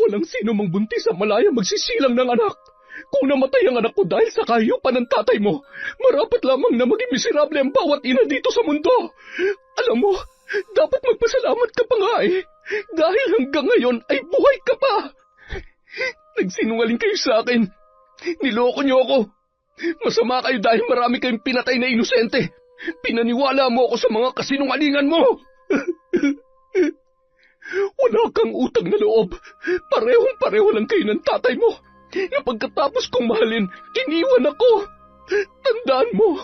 Walang sino mang buntis sa malaya magsisilang ng anak. Kung namatay ang anak ko dahil sa kahiyupan ng tatay mo, marapat lamang na maging miserable ang bawat ina dito sa mundo. Alam mo, dapat magpasalamat ka pa nga eh. Dahil hanggang ngayon ay buhay ka pa. Nagsinungaling kayo sa akin. Niloko niyo ako. Masama kayo dahil marami kayong pinatay na inosente. Pinaniwala mo ako sa mga kasinungalingan mo. Wala kang utang na loob. Parehong-pareho lang kayo ng tatay mo. Na pagkatapos kong mahalin, iniwan ako. Tandaan mo,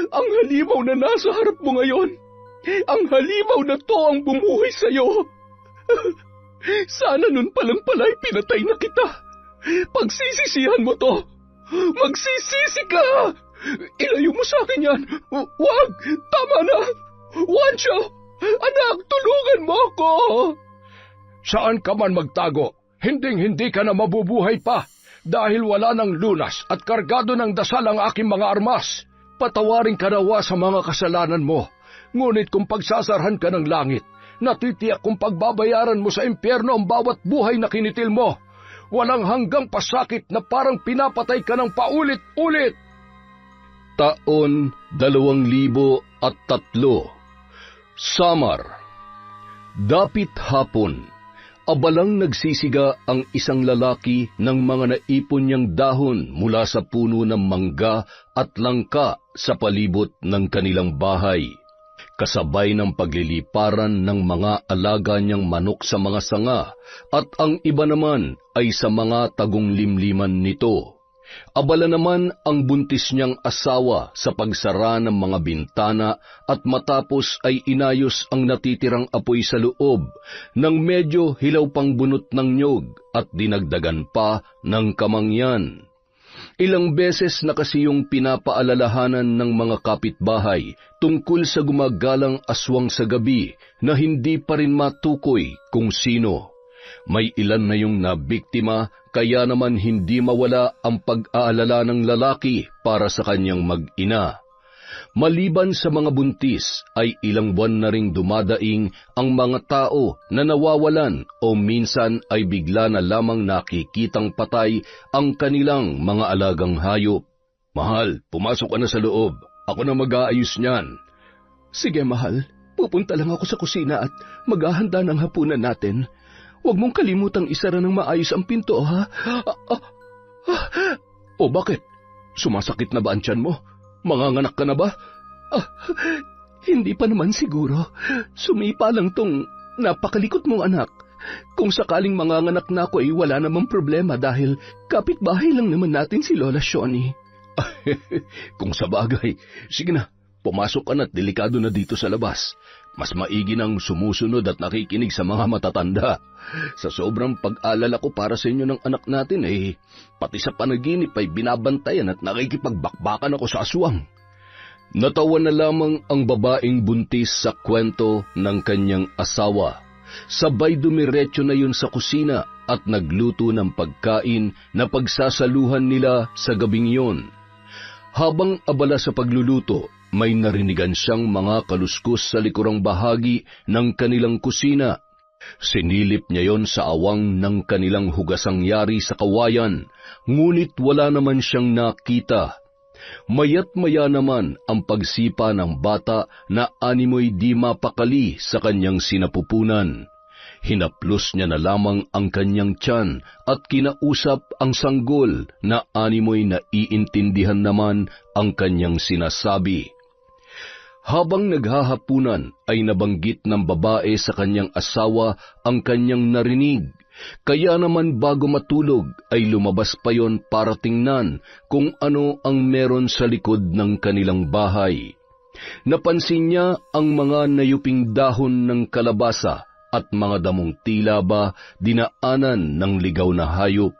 ang halimaw na nasa harap mo ngayon, ang halimaw na to ang bumuhay sa'yo. Sana nun palang pala'y pinatay na kita. Pagsisisihan mo to. Magsisisi ka! Ilayo mo sa akin yan. Wag! Tama na! Wancho! Anak, tulungan mo ako! Saan ka man magtago, hinding-hindi ka na mabubuhay pa dahil wala ng lunas at kargado ng dasal ang aking mga armas. Patawarin ka nawa sa mga kasalanan mo, ngunit kung pagsasarhan ka ng langit, natitiyak kung pagbabayaran mo sa impyerno ang bawat buhay na kinitil mo. Walang hanggang pasakit na parang pinapatay ka ng paulit-ulit. Taon 2003. Samar. Dapit hapon, abalang nagsisiga ang isang lalaki ng mga naipon niyang dahon mula sa puno ng mangga at langka sa palibot ng kanilang bahay, kasabay ng pagliliparan ng mga alaga niyang manok sa mga sanga, at ang iba naman ay sa mga tagong limliman nito. Abala naman ang buntis niyang asawa sa pagsara ng mga bintana at matapos ay inayos ang natitirang apoy sa loob nang medyo hilaw pang bunot ng niyog at dinagdagan pa ng kamangyan. Ilang beses na kasi yung pinapaalalahanan ng mga kapitbahay tungkol sa gumagalang aswang sa gabi na hindi pa rin matukoy kung sino. May ilan na yung nabiktima, kaya naman hindi mawala ang pag-aalala ng lalaki para sa kanyang mag-ina. Maliban sa mga buntis, ay ilang buwan na ring dumadaing ang mga tao na nawawalan o minsan ay bigla na lamang nakikitang patay ang kanilang mga alagang hayop. Mahal, pumasok ka na sa loob. Ako na mag-aayos niyan. Sige, mahal. Pupunta lang ako sa kusina at maghahanda ng hapunan natin. Huwag mong kalimutang isara ng maayos ang pinto, ha? O bakit? Sumasakit na ba ang tiyan mo? Manganganak ka na ba? Hindi pa naman siguro. Sumipa lang tong napakalikot mong anak. Kung sakaling manganganak na ako ay wala namang problema dahil kapitbahay lang naman natin si Lola Shoni. Kung sa bagay, sige na, pumasok ka na't delikado na dito sa labas. Mas maigi nang sumusunod at nakikinig sa mga matatanda. Sa sobrang pag-alala ko para sa inyo ng anak natin pati sa panaginip ay binabantayan at nakikipagbakbakan ako sa aswang. Natawa na lamang ang babaeng buntis sa kwento ng kanyang asawa. Sabay dumiretso na yun sa kusina at nagluto ng pagkain na pagsasaluhan nila sa gabing yun. Habang abala sa pagluluto, may narinigan siyang mga kaluskos sa likurang bahagi ng kanilang kusina. Sinilip niya yon sa awang ng kanilang hugasang yari sa kawayan, ngunit wala naman siyang nakita. Mayat-maya naman ang pagsipa ng bata na animoy di mapakali sa kanyang sinapupunan. Hinaplos niya na lamang ang kanyang tiyan at kinausap ang sanggol na animoy naiintindihan naman ang kanyang sinasabi. Habang naghahapunan ay nabanggit ng babae sa kanyang asawa ang kanyang narinig, kaya naman bago matulog ay lumabas pa yon para tingnan kung ano ang meron sa likod ng kanilang bahay. Napansin niya ang mga nayuping dahon ng kalabasa at mga damong tila ba dinaanan ng ligaw na hayop.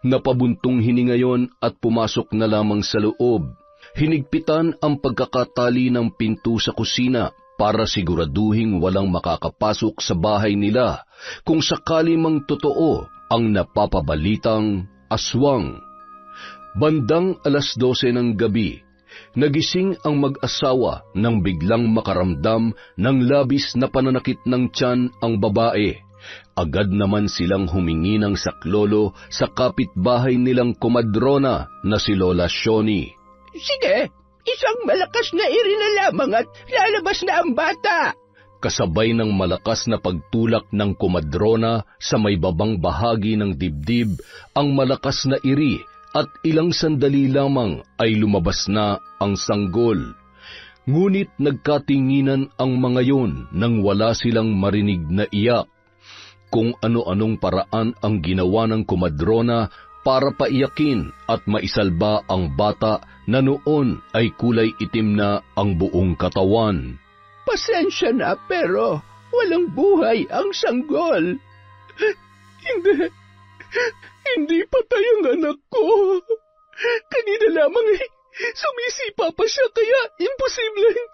Napabuntong hininga yon at pumasok na lamang sa loob. Hinigpitan ang pagkakatali ng pinto sa kusina para siguraduhing walang makakapasok sa bahay nila kung sakali mang totoo ang napapabalitang aswang. Bandang 12:00 ng gabi, nagising ang mag-asawa nang biglang makaramdam ng labis na pananakit ng tiyan ang babae Agad naman silang humingi ng saklolo sa kapitbahay nilang komadrona na si Lola Shoni. Sige, isang malakas na iri na lamang at lalabas na ang bata. Kasabay ng malakas na pagtulak ng komadrona sa may babang bahagi ng dibdib ang malakas na iri at ilang sandali lamang ay lumabas na ang sanggol. Ngunit nagkatinginan ang mga yon nang wala silang marinig na iyak. Kung ano-anong paraan ang ginawa ng komadrona para paiyakin at maisalba ang bata na noon ay kulay itim na ang buong katawan. Pasensya na pero walang buhay ang sanggol. Hindi patay ang anak ko. Kanina lamang sumisipa pa siya kaya imposibleng.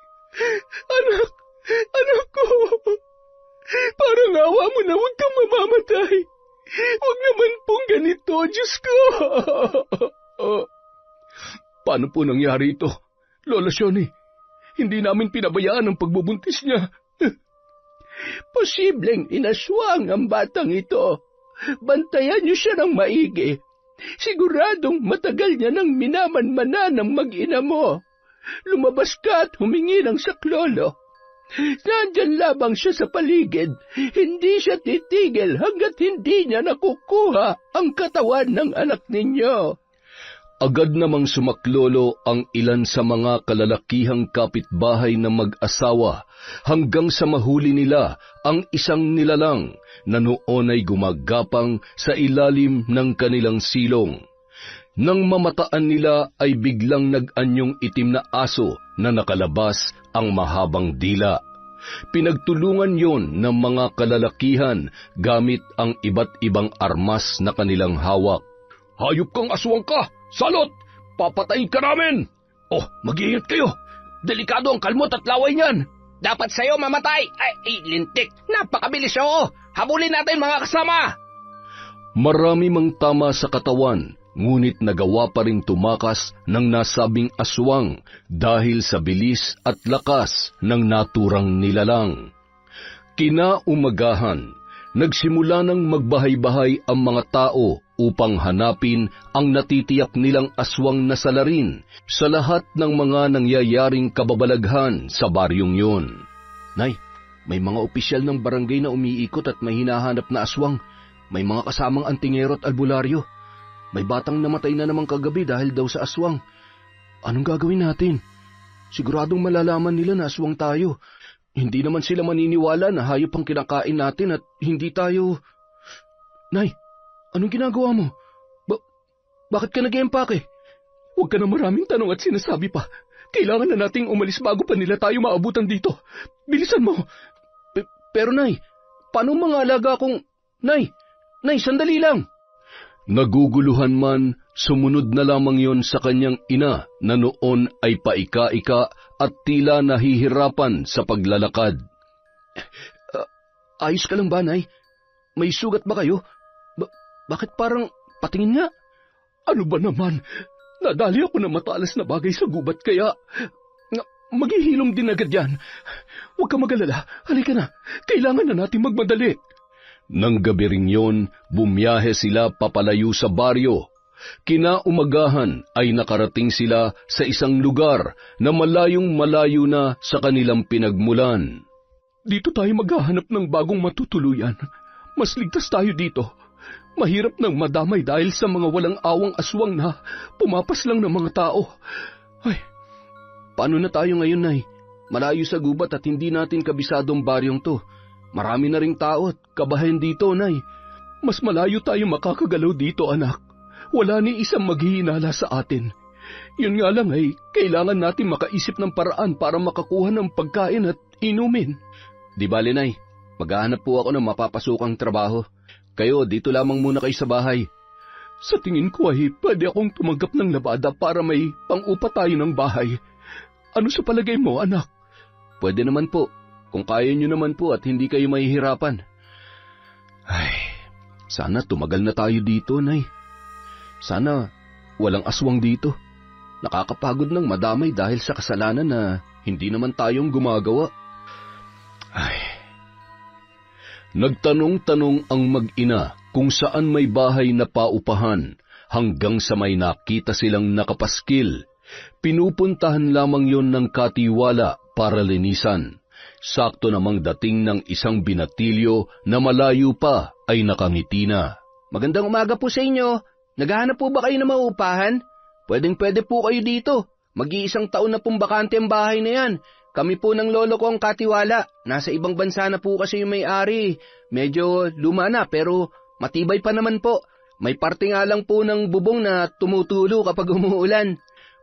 Anak ko. Parang awa mo na huwag kang mamamatay. Huwag naman pong ganito, Diyos ko. Paano po nangyari ito, Lola Shoni? Hindi namin pinabayaan ang pagbubuntis niya. Posibleng inaswang ang batang ito. Bantayan niyo siya ng maigi. Siguradong matagal niya nang minamanmana ng mag-ina mo. Lumabas ka at humingi ng saklolo. Nandyan lamang siya sa paligid. Hindi siya titigil hanggat hindi niya nakukuha ang katawan ng anak ninyo. Agad namang sumaklolo ang ilan sa mga kalalakihang kapitbahay na mag-asawa hanggang sa mahuli nila ang isang nilalang na noon ay gumagapang sa ilalim ng kanilang silong. Nang mamataan nila ay biglang nag-anyong itim na aso na nakalabas ang mahabang dila. Pinagtulungan yon ng mga kalalakihan gamit ang iba't ibang armas na kanilang hawak. Hayop kang aswang ka! Salot! Papatayin ka namin! Oh, mag-iingat kayo! Delikado ang kalmot at laway niyan! Dapat sa'yo mamatay! Ay, lintik! Napakabilis oo! Habulin natin mga kasama! Marami mang tama sa katawan, ngunit nagawa pa rin tumakas ng nasabing aswang dahil sa bilis at lakas ng naturang nilalang. Kinaumagahan, nagsimula ng magbahay-bahay ang mga tao upang hanapin ang natitiyak nilang aswang na salarin sa lahat ng mga nangyayaring kababalaghan sa baryong yun. Nay, may mga opisyal ng barangay na umiikot at may hinahanap na aswang. May mga kasamang antingero at albularyo. May batang namatay na namang kagabi dahil daw sa aswang. Anong gagawin natin? Siguradong malalaman nila na aswang tayo. Hindi naman sila maniniwala na hayop ang kinakain natin at hindi tayo... Nay, anong ginagawa mo? Bakit ka nag-empake? Huwag ka na maraming tanong at sinasabi pa. Kailangan na nating umalis bago pa nila tayo maabutan dito. Bilisan mo. Pero Nay, paano mga alaga kong... Nay, sandali lang. Naguguluhan man, sumunod na lamang yon sa kanyang ina na noon ay paika-ika at tila nahihirapan sa paglalakad. Ayos ka lang ba, Nay? May sugat ba kayo? Bakit parang patingin nga? Ano ba naman? Nadali ako ng matalas na bagay sa gubat kaya... Maghihilom din agad yan. Huwag ka mag-alala. Halika na. Kailangan na natin magmadali. Nang gabi ring yon, bumiyahe sila papalayo sa baryo. Kinaumagahan ay nakarating sila sa isang lugar na malayong malayo na sa kanilang pinagmulan. Dito tayo maghahanap ng bagong matutuluyan. Mas ligtas tayo dito. Mahirap nang madamay dahil sa mga walang awang aswang na pumapas lang ng mga tao. Ay, paano na tayo ngayon, Nay? Malayo sa gubat at hindi natin kabisadong baryong to. Marami na ring tao at kabahayan dito, Nay. Mas malayo tayo makakagalaw dito, anak. Wala ni isang maghihinala sa atin. Yun nga lang ay kailangan natin makaisip ng paraan para makakuha ng pagkain at inumin. Di bale, Nay. Maghahanap po ako ng mapapasukang trabaho. Kayo, dito lamang muna kayo sa bahay. Sa tingin ko ay pwede akong tumanggap ng labada para may pang-upa tayo ng bahay. Ano sa palagay mo, anak? Pwede naman po, kung kaya nyo naman po at hindi kayo mahihirapan. Ay, sana tumagal na tayo dito, Nay. Sana walang aswang dito. Nakakapagod ng madamay dahil sa kasalanan na hindi naman tayong gumagawa. Ay. Nagtanong-tanong ang mag-ina kung saan may bahay na paupahan hanggang sa may nakita silang nakapaskil. Pinupuntahan lamang yon ng katiwala para linisan. Sakto namang dating ng isang binatilyo na malayo pa ay nakangiti na. Magandang umaga po sa inyo. Naghahanap po ba kayo ng mauupahan? Pwedeng-pwede po kayo dito. Mag-iisang taon na pong bakante ang bahay na yan. Kami po ng lolo ko ang katiwala. Nasa ibang bansa na po kasi yung may-ari. Medyo luma na pero matibay pa naman po. May parte nga lang po ng bubong na tumutulo kapag umuulan.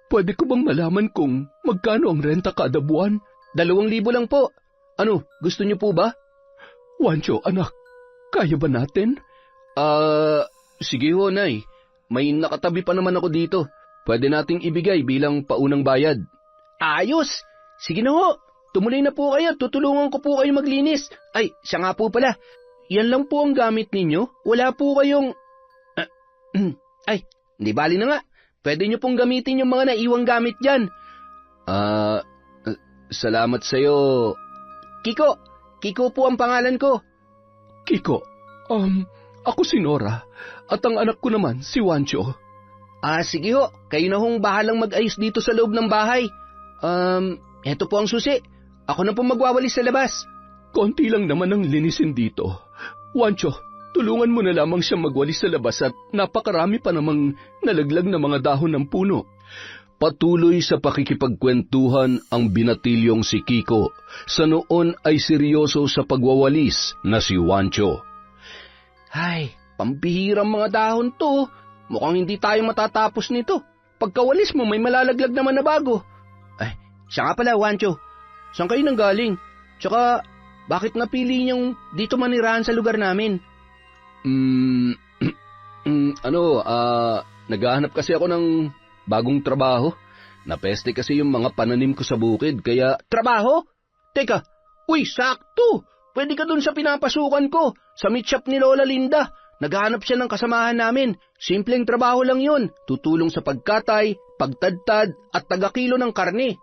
Pwede ko bang malaman kung magkano ang renta kada buwan? 2,000 lang po. Ano, gusto niyo po ba? Wancho, anak, kaya ba natin? Sige ho, Nay. May nakatabi pa naman ako dito. Pwede nating ibigay bilang paunang bayad. Ayos! Sige na ho. Tumuloy na po kayo. Tutulungan ko po kayo maglinis. Ay, siya nga po pala. Yan lang po ang gamit ninyo? Wala po kayong... Ay, hindi bali na nga. Pwede nyo pong gamitin yung mga naiwang gamit dyan. Salamat sa'yo. Kiko! Kiko po ang pangalan ko. Kiko, ako si Nora at ang anak ko naman si Wancho. Sige ho. Kayo na hong bahalang mag-ayos dito sa loob ng bahay. Eto po ang susi. Ako na po magwawalis sa labas. Konti lang naman ang linisin dito. Wancho, tulungan mo na lamang siya magwalis sa labas at napakarami pa namang nalaglag na mga dahon ng puno. Patuloy sa pakikipagkwentuhan ang binatilyong si Kiko. Sa noon ay seryoso sa pagwawalis na si Wancho. Ay, pambihirang mga dahon to. Mukhang hindi tayo matatapos nito. Pagkawalis mo may malalaglag naman na bago. Ay, siya nga pala, Wancho. Saan kayo nanggaling? Tsaka, bakit napili niyong dito manirahan sa lugar namin? Naghahanap kasi ako ng bagong trabaho. Napeste kasi yung mga pananim ko sa bukid, kaya... Trabaho? Teka, uy, sakto! Pwede ka dun sa pinapasukan ko, sa meat shop ni Lola Linda. Naghahanap siya ng kasamahan namin. Simpleng trabaho lang yun. Tutulong sa pagkatay, pagtadtad, at tagakilo ng karne.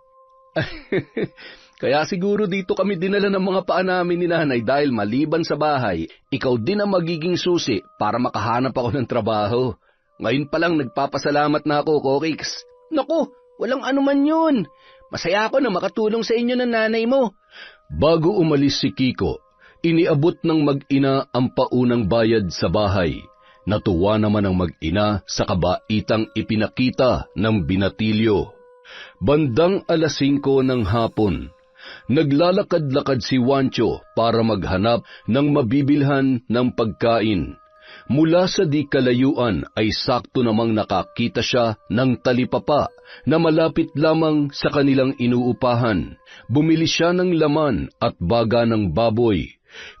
Kaya siguro dito kami dinala ng mga paa namin ni nanay dahil maliban sa bahay, ikaw din ang magiging susi para makahanap ako ng trabaho. Ngayon pa lang nagpapasalamat na ako, Kokix. Naku, walang anuman yun. Masaya ako na makatulong sa inyo ng nanay mo. Bago umalis si Kiko, iniabot ng mag-ina ang paunang bayad sa bahay. Natuwa naman ang mag-ina sa kabaitang ipinakita ng binatilyo. Bandang 5:00 ng hapon, naglalakad-lakad si Wancho para maghanap ng mabibilhan ng pagkain. Mula sa di kalayuan ay sakto namang nakakita siya ng talipapa na malapit lamang sa kanilang inuupahan. Bumili siya ng laman at baga ng baboy.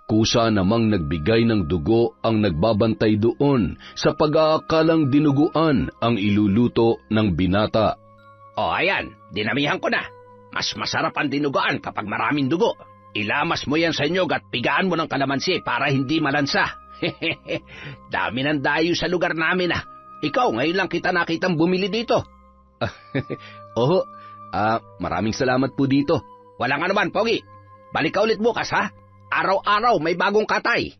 Kusa namang nagbigay ng dugo ang nagbabantay doon sa pag-aakalang dinuguan ang iluluto ng binata. Ayan, dinamihan ko na. Mas masarap ang dinuguan kapag maraming dugo. Ilamas mo yan sa nyog at pigaan mo ng kalamansi para hindi malansa. Dami ng dayo sa lugar namin ah. Ikaw, ngayon lang kita nakitang bumili dito. Oo, maraming salamat po dito. Walang anuman, Pogi. Balik ka ulit bukas ha. Araw-araw may bagong katay.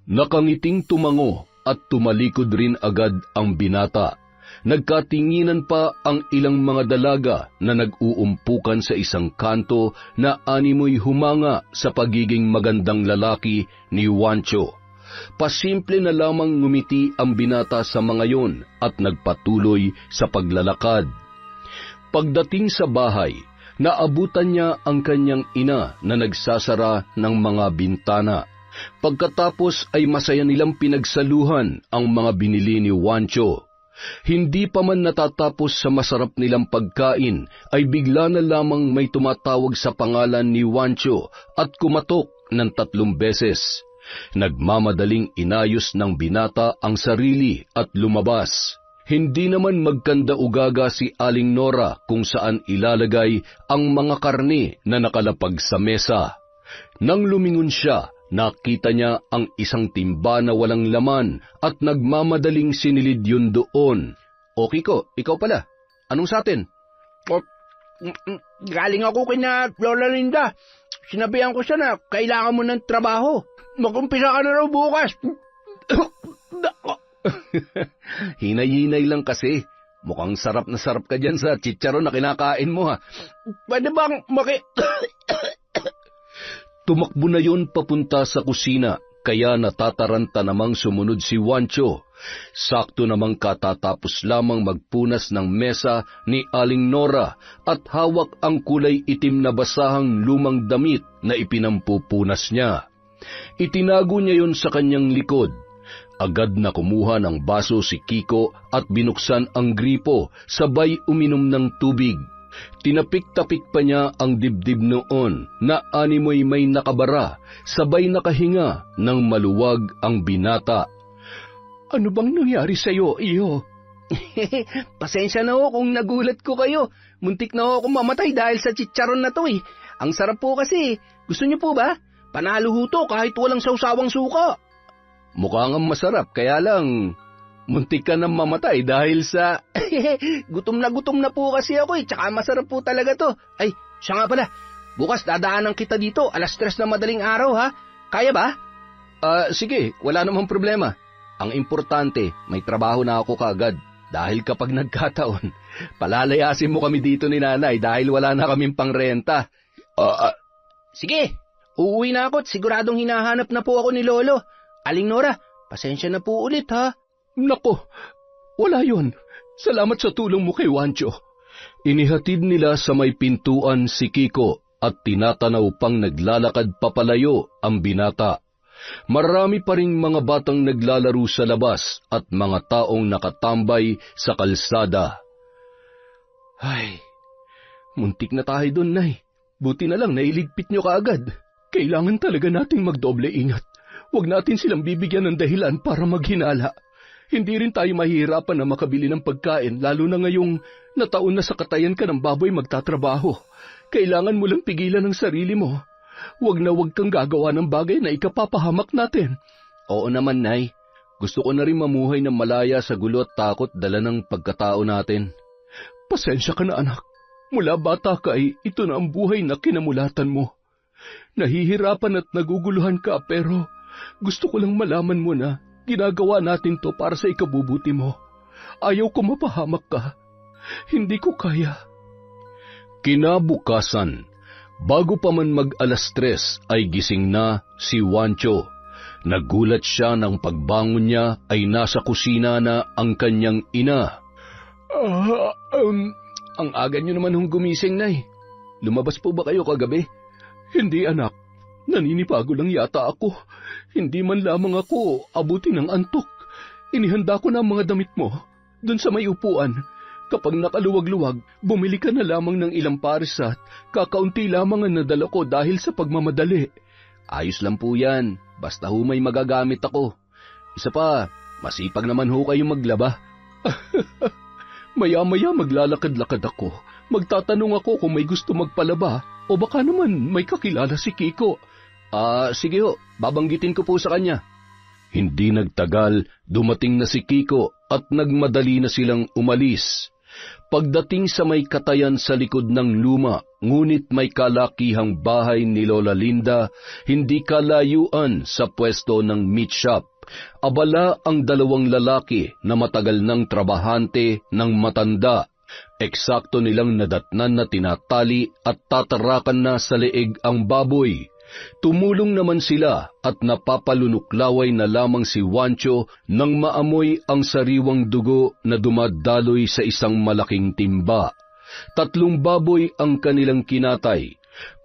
Nakangiting tumango at tumalikod rin agad ang binata. Nagkatinginan pa ang ilang mga dalaga na nag-uumpukan sa isang kanto na animoy humanga sa pagiging magandang lalaki ni Wancho. Pasimple na lamang ngumiti ang binata sa mga yon at nagpatuloy sa paglalakad. Pagdating sa bahay, naabutan niya ang kanyang ina na nagsasara ng mga bintana. Pagkatapos ay masaya nilang pinagsaluhan ang mga binili ni Wancho. Hindi pa man natatapos sa masarap nilang pagkain, ay bigla na lamang may tumatawag sa pangalan ni Wancho at kumatok ng 3 beses. Nagmamadaling inayos ng binata ang sarili at lumabas. Hindi naman magkanda-ugaga si Aling Nora kung saan ilalagay ang mga karne na nakalapag sa mesa. Nang lumingon siya, nakita niya ang isang timba na walang laman at nagmamadaling sinilid yun doon. O Kiko, ikaw pala. Anong sa atin? Galing ako kina Lola Linda. Sinabihan ko siya na kailangan mo ng trabaho. Mag-umpisa ka na raw bukas. Hinay-hinay lang kasi. Mukhang sarap na sarap ka dyan sa chicharon na kinakain mo ha. Pwede bang Tumakbo na yon papunta sa kusina, kaya natataranta namang sumunod si Juancho. Sakto namang katatapos lamang magpunas ng mesa ni Aling Nora at hawak ang kulay itim na basahang lumang damit na ipinampupunas niya. Itinago niya yon sa kanyang likod. Agad na kumuha ng baso si Kiko at binuksan ang gripo, sabay uminom ng tubig. Tinapik-tapik pa niya ang dibdib noon na animoy may nakabara, sabay nakahinga ng maluwag ang binata. Ano bang nangyari sa'yo, iyo? Pasensya na ho kung nagulat ko kayo. Muntik na ho akong mamatay dahil sa chicharon na to eh. Ang sarap po kasi. Gusto niyo po ba? Panalo ho to kahit walang sawsawang suka. Mukhang ang masarap, kaya lang muntik ka nang mamatay dahil sa... Gutom na po kasi ako eh, tsaka masarap po talaga to. Ay, siya nga pala, bukas dadaanan kita dito, 3:00 na madaling araw ha. Kaya ba? Sige, wala namang problema. Ang importante, may trabaho na ako kaagad. Dahil kapag nagkataon, palalayasin mo kami dito ni nanay dahil wala na kaming pangrenta. Sige, uuwi na ako at siguradong hinahanap na po ako ni Lolo. Aling Nora, pasensya na po ulit ha. Nako, wala yon. Salamat sa tulong mo kay Juancho. Inihatid nila sa may pintuan si Kiko at tinatanaw pang naglalakad papalayo ang binata. Marami pa ring mga batang naglalaro sa labas at mga taong nakatambay sa kalsada. Ay, muntik na tayo doon, Nay. Buti na lang nailigpit nyo kaagad. Kailangan talaga nating magdoble ingat. Huwag natin silang bibigyan ng dahilan para maghinala. Hindi rin tayo mahihirapan na makabili ng pagkain, lalo na ngayong nataon na sa katayan ka ng baboy magtatrabaho. Kailangan mo lang pigilan ang sarili mo. Huwag na huwag kang gagawa ng bagay na ikapapahamak natin. Oo naman, Nay. Gusto ko na rin mamuhay ng malaya sa gulo at takot dala ng pagkatao natin. Pasensya ka na, anak. Mula bata ka ay ito na ang buhay na kinamulatan mo. Nahihirapan at naguguluhan ka pero gusto ko lang malaman mo na ginagawa natin to para sa ikabubuti mo. Ayaw ko mapahamak ka. Hindi ko kaya. Kinabukasan, bago pa man mag-3:00 ay gising na si Juancho. Nagulat siya nang pagbangon niya ay nasa kusina na ang kanyang ina. Ang aga niyo naman hong gumising, Nay. Lumabas po ba kayo kagabi? Hindi, anak. Naninibago lang yata ako. Hindi man lamang ako abutin ng antok. Inihanda ko na ang mga damit mo. Doon sa may upuan. Kapag nakaluwag-luwag, bumili ka na lamang ng ilang pares at kakaunti lamang ang nadala ko dahil sa pagmamadali. Ayos lang po yan. Basta ho may magagamit ako. Isa pa, masipag naman ho kayong maglaba. Maya-maya maglalakad-lakad ako. Magtatanong ako kung may gusto magpalaba o baka naman may kakilala si Kiko. Sige ho, babanggitin ko po sa kanya. Hindi nagtagal, dumating na si Kiko at nagmadali na silang umalis. Pagdating sa may katayan sa likod ng luma, ngunit may kalakihang bahay ni Lola Linda, hindi kalayuan sa pwesto ng meat shop. Abala ang 2 lalaki na matagal ng trabahante ng matanda. Eksakto nilang nadatnan na tinatali at tatarakan na sa leeg ang baboy. Tumulong naman sila at napapalunuklaway na lamang si Juancho nang maamoy ang sariwang dugo na dumadaloy sa isang malaking timba. 3 baboy ang kanilang kinatay.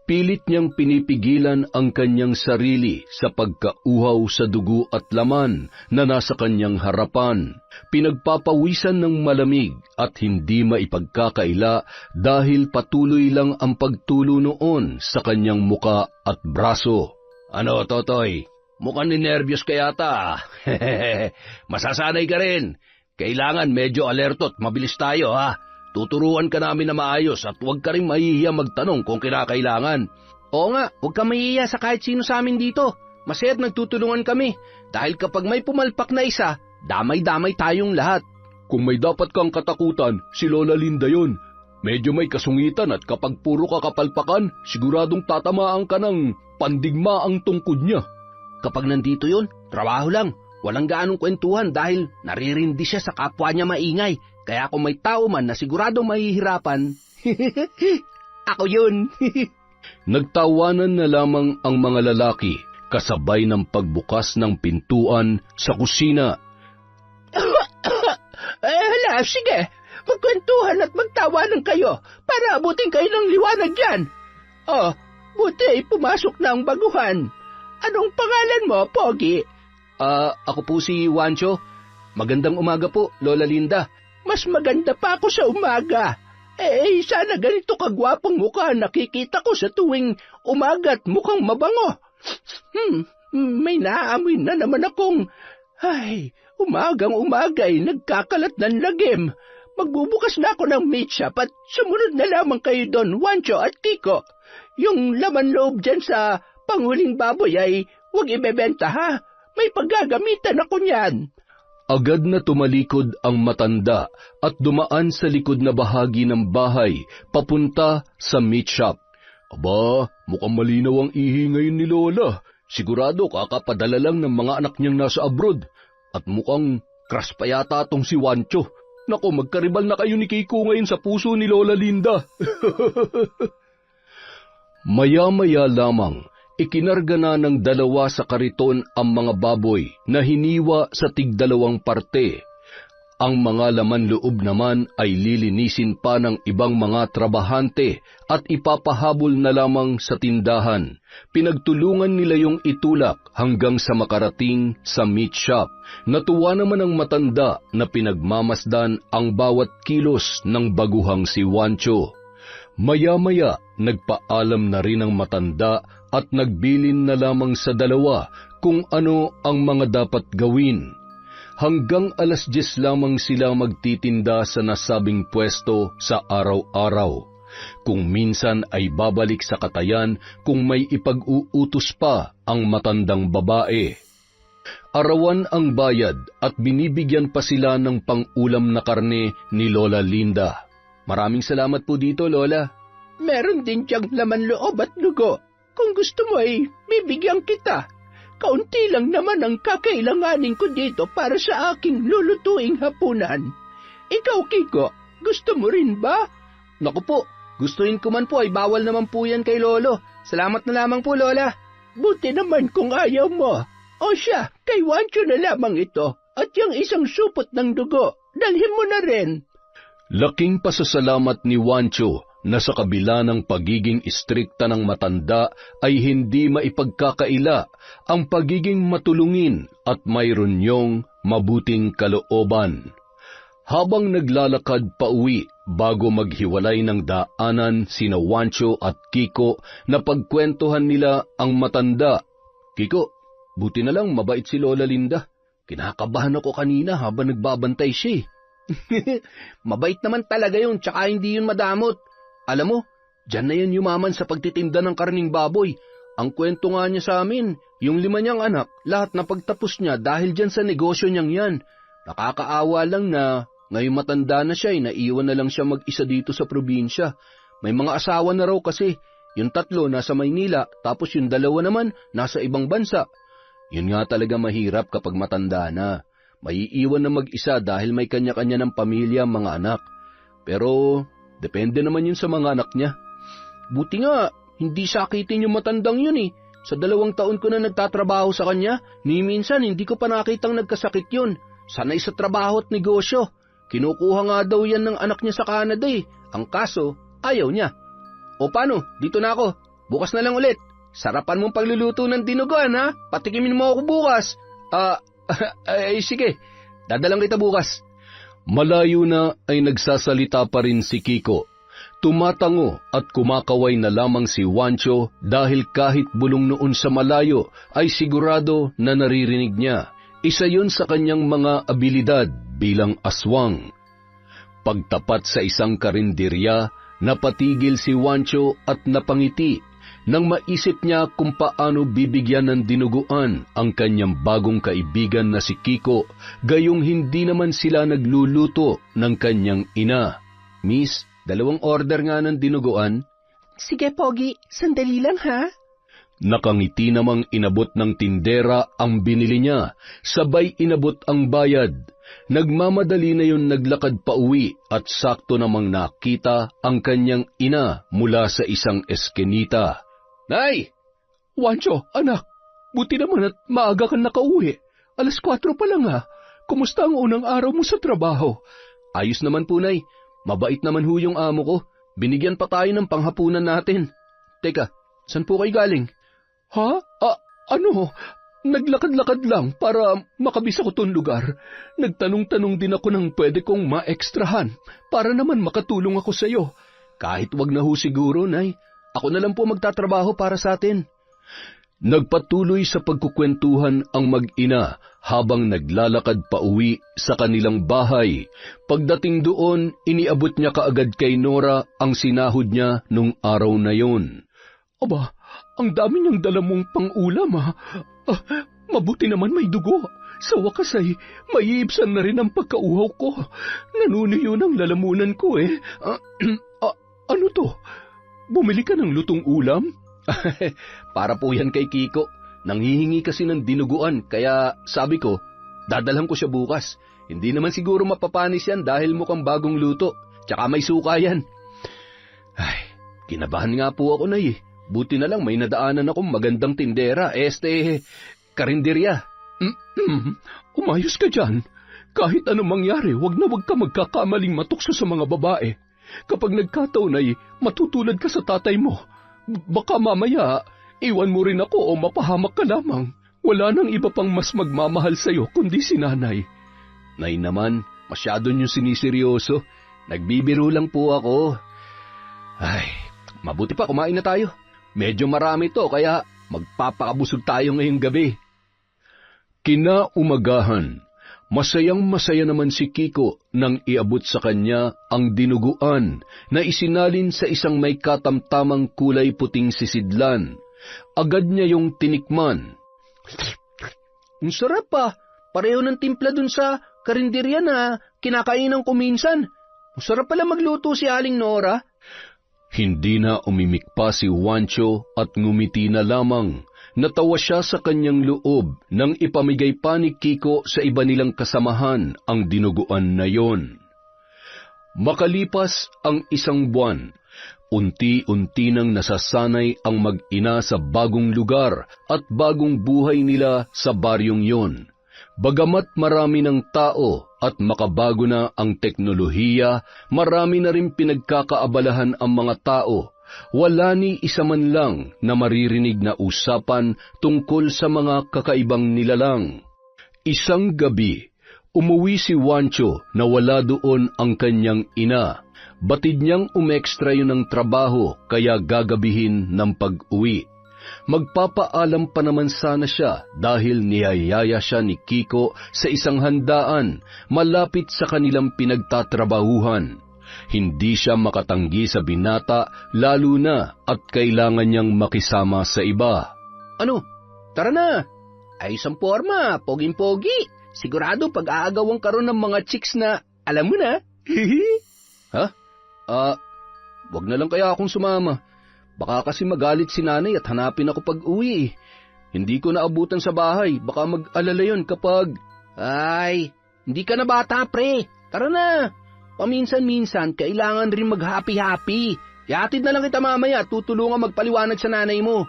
Pilit niyang pinipigilan ang kanyang sarili sa pagkauhaw sa dugo at laman na nasa kanyang harapan. Pinagpapawisan ng malamig at hindi maipagkakaila dahil patuloy lang ang pagtulo noon sa kanyang muka at braso. Ano, Totoy? Mukhang ninervyos ka yata. Masasanay ka rin. Kailangan medyo alerto at mabilis tayo, ha? Tuturuan ka namin na maayos at huwag ka rin mahihiya magtanong kung kinakailangan. Oo nga, huwag ka mahihiya sa kahit sino sa amin dito. Masayat nagtutulungan kami. Dahil kapag may pumalpak na isa, damay-damay tayong lahat. Kung may dapat kang katakutan, si Lola Linda yon. Medyo may kasungitan at kapag puro kakapalpakan, siguradong tatamaan ka ng pandigma ang tungkod niya. Kapag nandito yun, trabaho lang. Walang gaanong kwentuhan dahil naririndi siya sa kapwa niya maingay. Kaya kung may tao man na siguradong mahihirapan, ako yun. Nagtawanan na lamang ang mga lalaki kasabay ng pagbukas ng pintuan sa kusina. Hala, sige. Magkwentuhan at magtawanan kayo para abutin kayo ng liwanag dyan. Oh, buti pumasok na ang baguhan. Anong pangalan mo, Pogi? Ako po si Wancho. Magandang umaga po, Lola Linda. Mas maganda pa ako sa umaga. Sana ganito kagwapong mukha nakikita ko sa tuwing umaga at mukhang mabango. May naaamoy na naman akong... umagang umaga'y nagkakalat ng lagim. Magbubukas na ako ng meat shop at sumunod na lamang kayo doon, Wancho at Kiko. Yung laman loob dyan sa panghuling baboy ay huwag ibebenta ha. May paggagamitan ako niyan. Agad na tumalikod ang matanda at dumaan sa likod na bahagi ng bahay papunta sa meat shop. Aba, mukhang malinaw ang ihi ngayon ni Lola. Sigurado kakapadala lang ng mga anak niyang nasa abroad. At mukhang crush pa yata tong si Wancho. Nako, magkaribal na kayo ni Kiko ngayon sa puso ni Lola Linda. Maya-maya lamang, ikinarga na ng dalawa sa kariton ang mga baboy na hiniwa sa tig-2 parte. Ang mga laman loob naman ay lilinisin pa ng ibang mga trabahante at ipapahabol na lamang sa tindahan. Pinagtulungan nila yung itulak hanggang sa makarating sa meat shop. Natuwa naman ang matanda na pinagmamasdan ang bawat kilos ng baguhang si Wancho. Maya-maya, nagpaalam na rin ang matanda at nagbilin na lamang sa dalawa kung ano ang mga dapat gawin. Hanggang 10:00 lamang sila magtitinda sa nasabing pwesto sa araw-araw. Kung minsan ay babalik sa katayan kung may ipag-uutos pa ang matandang babae. Arawan ang bayad at binibigyan pa sila ng pang-ulam na karne ni Lola Linda. Maraming salamat po dito, Lola. Meron din diyang laman loob at dugo. Kung gusto mo ay bibigyan kita. Kaunti lang naman ang kakailanganin ko dito para sa aking lulutuing hapunan. Ikaw, Kiko, gusto mo rin ba? Naku po, gustuin ko man po ay bawal naman po yan kay Lolo. Salamat na lamang po, Lola. Buti naman kung ayaw mo. O siya, kay Wancho na lamang ito. At yung isang supot ng dugo, dalhin mo na rin. Laking pasasalamat ni Wancho na sa kabila ng pagiging istrikta ng matanda ay hindi maipagkakaila ang pagiging matulungin at mayroon niyong mabuting kalooban. Habang naglalakad pa uwi bago maghiwalay ng daanan sina Wancho at Kiko, na pagkwentuhan nila ang matanda. Kiko, buti na lang mabait si Lola Linda. Kinakabahan ako kanina habang nagbabantay siya. Mabait naman talaga yun, tsaka hindi yun madamot. Alam mo, dyan na yan yumaman sa pagtitinda ng karning baboy. Ang kwento nga niya sa amin, yung 5 niyang anak, lahat na pagtapos niya dahil dyan sa negosyo niyang yan. Nakakaawa lang na ngayon matanda na siya, naiwan na lang siya mag-isa dito sa probinsya. May mga asawa na raw kasi, yung 3 nasa Maynila, tapos yung 2 naman nasa ibang bansa. Yun nga talaga mahirap kapag matanda na. Maiiwan na mag-isa dahil may kanya-kanya ng pamilya, mga anak. Pero depende naman yun sa mga anak niya. Buti nga, hindi sakitin yung matandang yun eh. Sa 2 taon ko na nagtatrabaho sa kanya, ni minsan hindi ko pa nakitang nagkasakit yun. Sanay sa trabaho at negosyo. Kinukuha nga daw yan ng anak niya sa Canada eh. Ang kaso, ayaw niya. O paano, dito na ako. Bukas na lang ulit. Sarapan mong pagluluto ng dinuguan ha. Patikimin mo ako bukas. Sige. Dadalang kita bukas. Malayo na ay nagsasalita pa rin si Kiko. Tumatango at kumakaway na lamang si Wancho dahil kahit bulong noon sa malayo ay sigurado na naririnig niya. Isa yun sa kanyang mga abilidad bilang aswang. Pagtapat sa isang karinderya, napatigil si Wancho at napangiti nang maisip niya kung paano bibigyan ng dinuguan ang kanyang bagong kaibigan na si Kiko, gayong hindi naman sila nagluluto ng kanyang ina. Miss, 2 order nga ng dinuguan. Sige, Pogi. Sandali lang, ha? Nakangiti namang inabot ng tindera ang binili niya, sabay inabot ang bayad. Nagmamadali na yun naglakad pa uwi at sakto namang nakita ang kanyang ina mula sa isang eskinita. Nay! Wancho, anak, buti naman at maaga kang nakauwi. 4:00 pa lang ha. Kumusta ang unang araw mo sa trabaho? Ayos naman po, Nay. Mabait naman ho yung amo ko. Binigyan pa tayo ng panghapunan natin. Teka, saan po kayo galing? Ha? Ano? Naglakad-lakad lang para makabisa ko tong lugar. Nagtanong-tanong din ako ng pwede kong maekstrahan para naman makatulong ako sa iyo. Kahit wag na ho siguro, Nay. Ako na lang po magtatrabaho para sa atin. Nagpatuloy sa pagkukwentuhan ang mag-ina habang naglalakad pa uwi sa kanilang bahay. Pagdating doon, iniabot niya kaagad kay Nora ang sinahod niya nung araw na yon. Aba, ang dami niyang dala mong pang-ulam ha. Mabuti naman may dugo. Sa wakas ay maiibsan na rin ang pagkauhaw ko. Nanunuyo ng lalamunan ko eh. Ano to? Bumili ka ng lutong ulam? Para po yan kay Kiko. Nanghihingi kasi ng dinuguan, kaya sabi ko, dadalhan ko siya bukas. Hindi naman siguro mapapanis yan dahil mukhang bagong luto. Tsaka may suka yan. Ay, kinabahan nga po ako, Nay. Buti na lang may nadaanan akong magandang tindera, karinderya. Umayos ka dyan. Kahit anong mangyari, wag ka magkakamaling matukso sa mga babae. Kapag nagkataon ay matutulad ka sa tatay mo. Baka mamaya, iwan mo rin ako o mapahamak ka lamang. Wala nang iba pang mas magmamahal sa'yo kundi si nanay. Nay naman, masyado niyong siniseryoso. Nagbibiro lang po ako. Ay, mabuti pa kumain na tayo. Medyo marami to kaya magpapakabusog tayo ngayong gabi. Kinaumagahan, masayang-masaya naman si Kiko nang iabot sa kanya ang dinuguan na isinalin sa isang may katamtamang kulay puting sisidlan. Agad niya yung tinikman. Ang sarap pa. Pareho ng timpla dun sa karinderya na kinakainan ko minsan. Ang sarap pala magluto si Aling Nora. Hindi na umimik pa si Wancho at ngumiti na lamang. Natawa siya sa kanyang loob nang ipamigay pa ni Kiko sa iba nilang kasamahan ang dinuguan na yon. Makalipas ang 1 buwan, unti-unti nang nasasanay ang mag-ina sa bagong lugar at bagong buhay nila sa baryong yon. Bagamat marami ng tao at makabago na ang teknolohiya, marami na rin pinagkakaabalahan ang mga tao. Wala ni isa man lang na maririnig na usapan tungkol sa mga kakaibang nilalang. Isang gabi, umuwi si Wancho na wala doon ang kanyang ina. Batid niyang umekstra yun ng trabaho kaya gagabihin ng pag-uwi. Magpapaalam pa naman sana siya dahil niyayaya siya ni Kiko sa isang handaan malapit sa kanilang pinagtatrabahuhan. Hindi siya makatanggi sa binata lalo na at kailangan niyang makisama sa iba. Ano? Tara na! Ayos ang forma, poging-pogi. Sigurado pag-aagawan ka ron ng mga chicks na alam mo na. Ha? Wag na lang kaya akong sumama. Baka kasi magalit si nanay at hanapin ako pag-uwi. Hindi ko naabutan sa bahay. Baka mag-alala yun kapag... Ay, hindi ka na bata, pre. Tara na. Paminsan-minsan, kailangan rin mag-happy-happy. Ihatid na lang kita mamaya at tutulungan magpaliwanag sa nanay mo.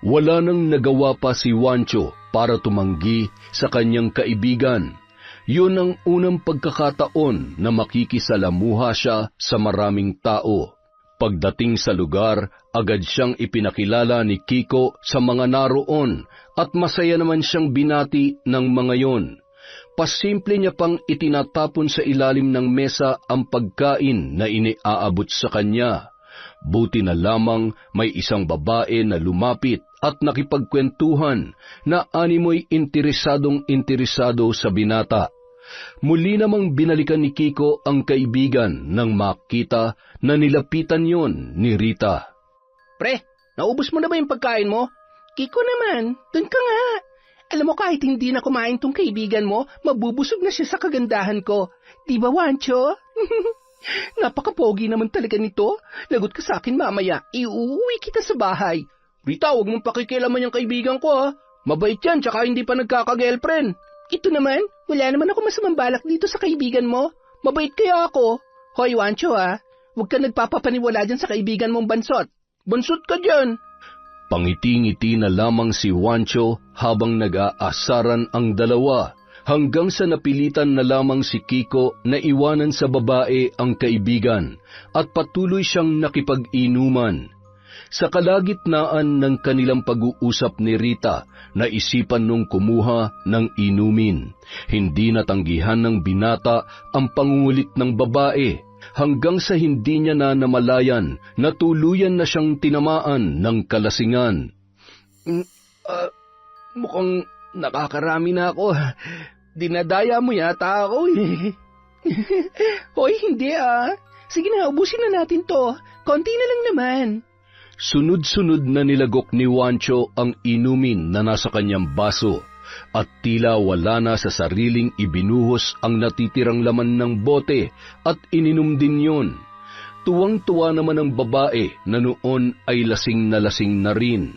Wala nang nagawa pa si Wancho para tumanggi sa kanyang kaibigan. Yun ang unang pagkakataon na makikisalamuha siya sa maraming tao. Pagdating sa lugar, agad siyang ipinakilala ni Kiko sa mga naroon at masaya naman siyang binati ng mga yon. Pasimple niya pang itinatapon sa ilalim ng mesa ang pagkain na iniaabot sa kanya. Buti na lamang may isang babae na lumapit at nakipagkwentuhan na animoy interesadong-interesado sa binata. Muli namang binalikan ni Kiko ang kaibigan nang makita na nilapitan yon ni Rita. Pre, naubos mo na ba yung pagkain mo? Kiko naman, dun ka nga. Alam mo kahit hindi na kumain tong kaibigan mo, mabubusog na siya sa kagandahan ko. Di ba, Wancho? Napaka-pogi naman talaga nito. Lagot ka sa akin mamaya. Iuwi kita sa bahay. Rita, huwag mong pakikialaman yung kaibigan ko ha. Mabait yan, tsaka hindi pa nagkaka-girlfriend. Ito naman, wala naman ako masamang balak dito sa kaibigan mo. Mabait kaya ako. Hoy, Wancho ha, huwag ka nagpapapaniwala dyan sa kaibigan mong bansot. Bansot ka dyan. Pangiti-ngiti na lamang si Wancho habang nag-aasaran ang dalawa, hanggang sa napilitan na lamang si Kiko na iwanan sa babae ang kaibigan at patuloy siyang nakipag-inuman. Sa kalagitnaan ng kanilang pag-uusap ni Rita, naisipan nung kumuha ng inumin. Hindi natanggihan ng binata ang pangungulit ng babae, hanggang sa hindi niya na namalayan na tuluyan na siyang tinamaan ng kalasingan. Mukhang nakakarami na ako. Dinadaya mo yata ako eh. Hoy, hindi ah. Sige na, ubusin na natin to. Konti na lang naman. Sunod-sunod na nilagok ni Wancho ang inumin na nasa kanyang baso, at tila wala na sa sariling ibinuhos ang natitirang laman ng bote at ininom din yun. Tuwang-tuwa naman ang babae na noon ay lasing na rin.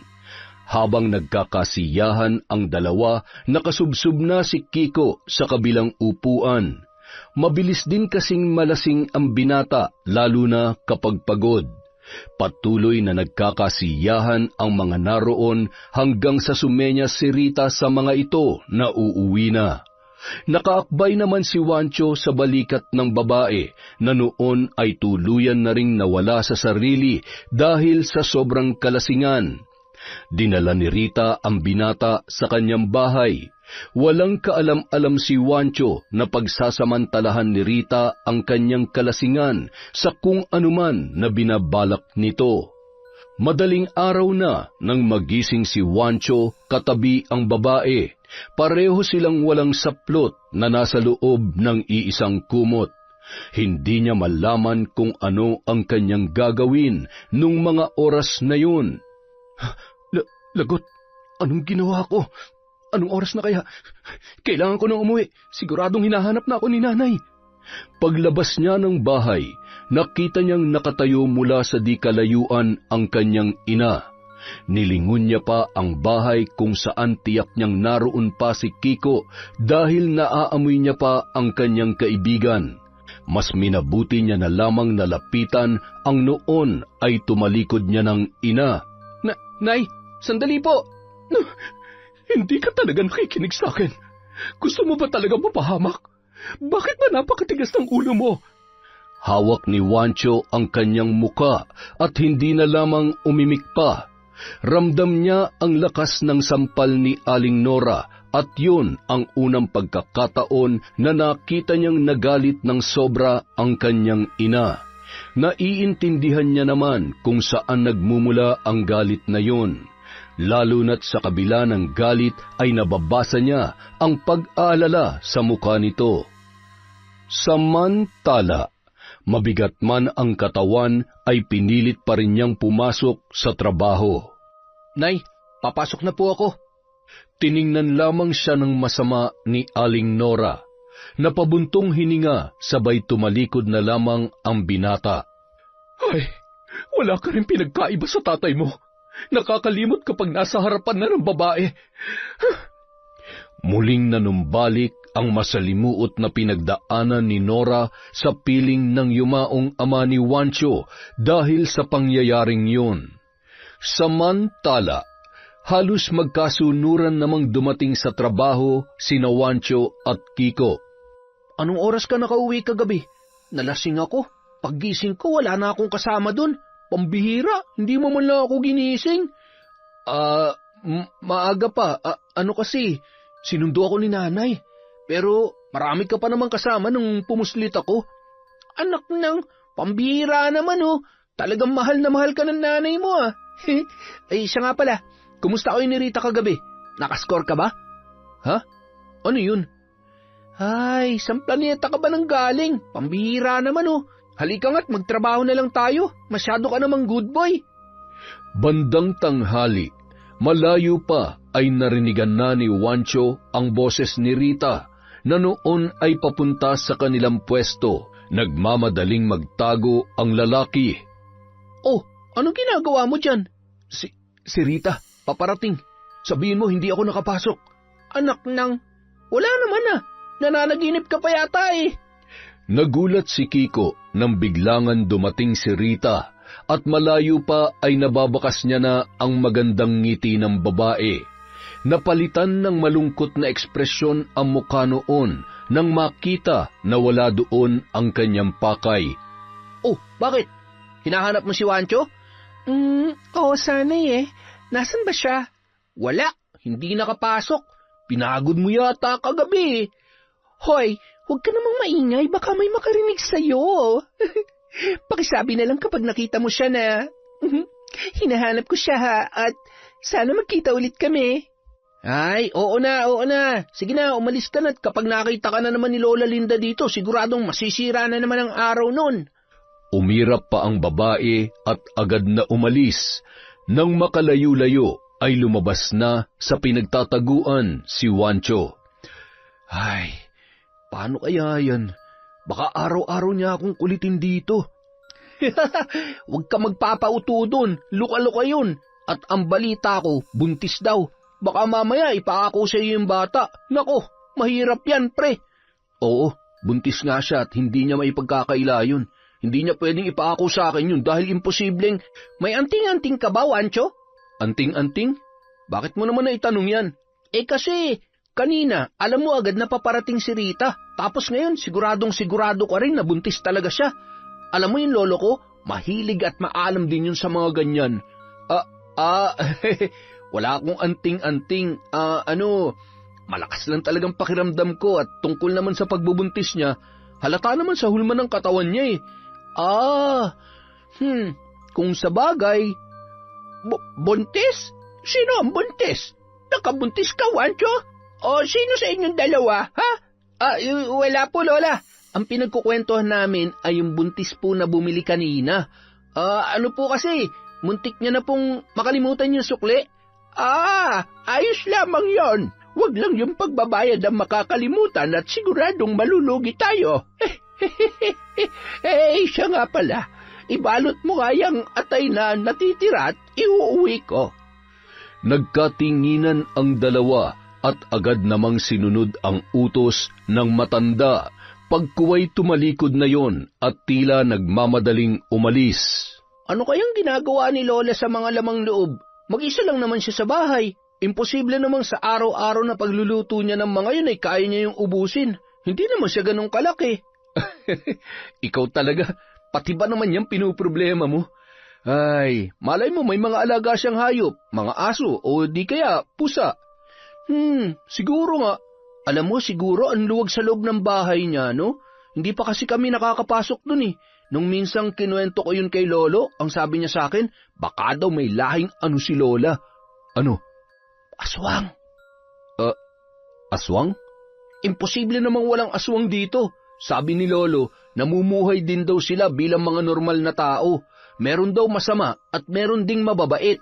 Habang nagkakasiyahan ang dalawa, nakasubsob na si Kiko sa kabilang upuan. Mabilis din kasing malasing ang binata, lalo na kapag pagod. Patuloy na nagkakasiyahan ang mga naroon hanggang sa sumenya si Rita sa mga ito na uuwi na. Nakaakbay naman si Wancho sa balikat ng babae na noon ay tuluyan na ring nawala sa sarili dahil sa sobrang kalasingan. Dinala ni Rita ang binata sa kanyang bahay. Walang kaalam-alam si Wancho na pagsasamantalahan ni Rita ang kanyang kalasingan sa kung anuman na binabalak nito. Madaling araw na nang magising si Wancho katabi ang babae. Pareho silang walang saplot na nasa loob ng iisang kumot. Hindi niya malaman kung ano ang kanyang gagawin nung mga oras na yun. Lagot, anong ginawa ko? Anong oras na kaya? Kailangan ko nang umuwi. Siguradong hinahanap na ako ni nanay. Paglabas niya ng bahay, nakita niyang nakatayo mula sa di kalayuan ang kanyang ina. Nilingon niya pa ang bahay kung saan tiyak niyang naroon pa si Kiko dahil naaamoy niya pa ang kanyang kaibigan. Mas minabuti niya na lamang nalapitan ang noon ay tumalikod niya ng ina. Nay, sandali po. Hindi ka talaga nakikinig sa akin. Gusto mo ba talaga mapahamak? Bakit ba napakatigas ng ulo mo? Hawak ni Wancho ang kanyang muka at hindi na lamang umimik pa. Ramdam niya ang lakas ng sampal ni Aling Nora at yun ang unang pagkakataon na nakita niyang nagalit ng sobra ang kanyang ina. Naiintindihan niya naman kung saan nagmumula ang galit na yun. Lalo na't sa kabila ng galit ay nababasa niya ang pag-aalala sa mukha nito. Samantala, mabigat man ang katawan ay pinilit pa rin niyang pumasok sa trabaho. Nay, papasok na po ako. Tiningnan lamang siya ng masama ni Aling Nora. Napabuntong hininga, sabay tumalikod na lamang ang binata. Ay, wala ka rin pinagkaiba sa tatay mo. Nakakalimot kapag nasa harapan na ng babae. Muling nanumbalik ang masalimuot na pinagdaanan ni Nora sa piling ng yumaong ama ni Wancho dahil sa pangyayaring yun. Samantala, halos magkasunuran namang dumating sa trabaho sina Wancho at Kiko. Anong oras ka nakauwi kagabi? Nalasing ako. Paggising ko, wala na akong kasama dun. Pambihira, hindi mo man lang ako ginising. Maaga pa. Ano kasi, sinundo ako ni nanay. Pero marami ka pa naman kasama nung pumuslit ako. Anak nang, pambihira naman oh. Talagang mahal na mahal ka ng nanay mo ah. Ay, siya nga pala. Kumusta kayo ni Rita kagabi? Nakascore ka ba? Ha? Ano yun? Ay, saan planeta ka ba nang galing? Pambihira naman oh. Halika nga't magtrabaho na lang tayo. Masyado ka namang good boy. Bandang tanghali, malayo pa ay narinigan na ni Wancho ang boses ni Rita na noon ay papunta sa kanilang pwesto Nagmamadaling magtago ang lalaki. Oh, anong ginagawa mo dyan? Si Rita, paparating. Sabihin mo hindi ako nakapasok. Anak nang, wala naman ah. Nananaginip ka pa yata eh. Nagulat si Kiko nang biglangan dumating si Rita at malayo pa ay nababakas niya na ang magandang ngiti ng babae. Napalitan ng malungkot na ekspresyon ang mukha noon nang makita na wala doon ang kanyang pakay. Oh, bakit? Hinahanap mo si Wancho? Oo, sanay eh. Nasaan ba siya? Wala, hindi nakapasok. Pinagod mo yata kagabi. Hoy, huwag ka namang maingay, baka may makarinig sa'yo. Pakisabi na lang kapag nakita mo siya na, hinahanap ko siya ha, at sana magkita ulit kami. Ay, oo na. Sige na, umalis ka na, at kapag nakita ka na naman ni Lola Linda dito, siguradong masisira na naman ang araw nun. Umirap pa ang babae at agad na umalis. Nang makalayo-layo ay lumabas na sa pinagtataguan si Wancho. Ay, paano kaya yan? Baka araw-araw niya akong kulitin dito. Huwag ka magpapauto dun, luka-luka yun. At ang balita ko, buntis daw. Baka mamaya ipaako sa iyo yung bata. Nako, mahirap yan, pre. Oo, buntis nga siya at hindi niya maipagkakaila yun. Hindi niya pwedeng ipaako sa akin yun dahil imposibleng, may anting-anting ka ba, Wancho? Anting-anting? Bakit mo naman na itanong yan? Eh kasi, kanina, alam mo agad na paparating si Rita. Tapos ngayon, siguradong-sigurado ka rin na buntis talaga siya. Alam mo yung lolo ko, mahilig at maalam din yun sa mga ganyan. Wala akong anting-anting. Malakas lang talagang pakiramdam ko at tungkol naman sa pagbubuntis niya, halata naman sa hulma ng katawan niya eh. Kung sa bagay, buntis? Sino ang buntis? Nakabuntis ka, Wancho? O sino sa inyong dalawa, ha? Wala po, Lola. Ang pinagkukwentuhan namin ay yung buntis po na bumili kanina. Ano po kasi, muntik niya na pong makalimutan yung sukli. Ayos lamang yon. Huwag lang yung pagbabayad ang makakalimutan at siguradong malulugi tayo. Siya nga pala. Ibalot mo nga yung atay na natitira at iuuwi ko. Nagkatinginan ang dalawa at agad namang sinunod ang utos ng matanda. Pagkuway tumalikod na yon at tila nagmamadaling umalis. Ano kayang ginagawa ni Lola sa mga lamang loob? Mag-isa lang naman siya sa bahay. Imposible namang sa araw-araw na pagluluto niya ng mga yun ay kaya niya yung ubusin. Hindi naman siya ganun kalaki. Ikaw talaga, pati ba naman yung pinuproblema mo? Ay, malay mo may mga alaga siyang hayop, mga aso o di kaya pusa. Siguro nga. Alam mo, siguro ang luwag sa loob ng bahay niya, no? Hindi pa kasi kami nakakapasok dun eh. Nung minsang kinuwento ko yun kay Lolo, ang sabi niya sa akin, baka daw may lahing ano si Lola. Ano? Aswang. Aswang? Imposible namang walang aswang dito. Sabi ni Lolo, namumuhay din daw sila bilang mga normal na tao. Meron daw masama at meron ding mababait.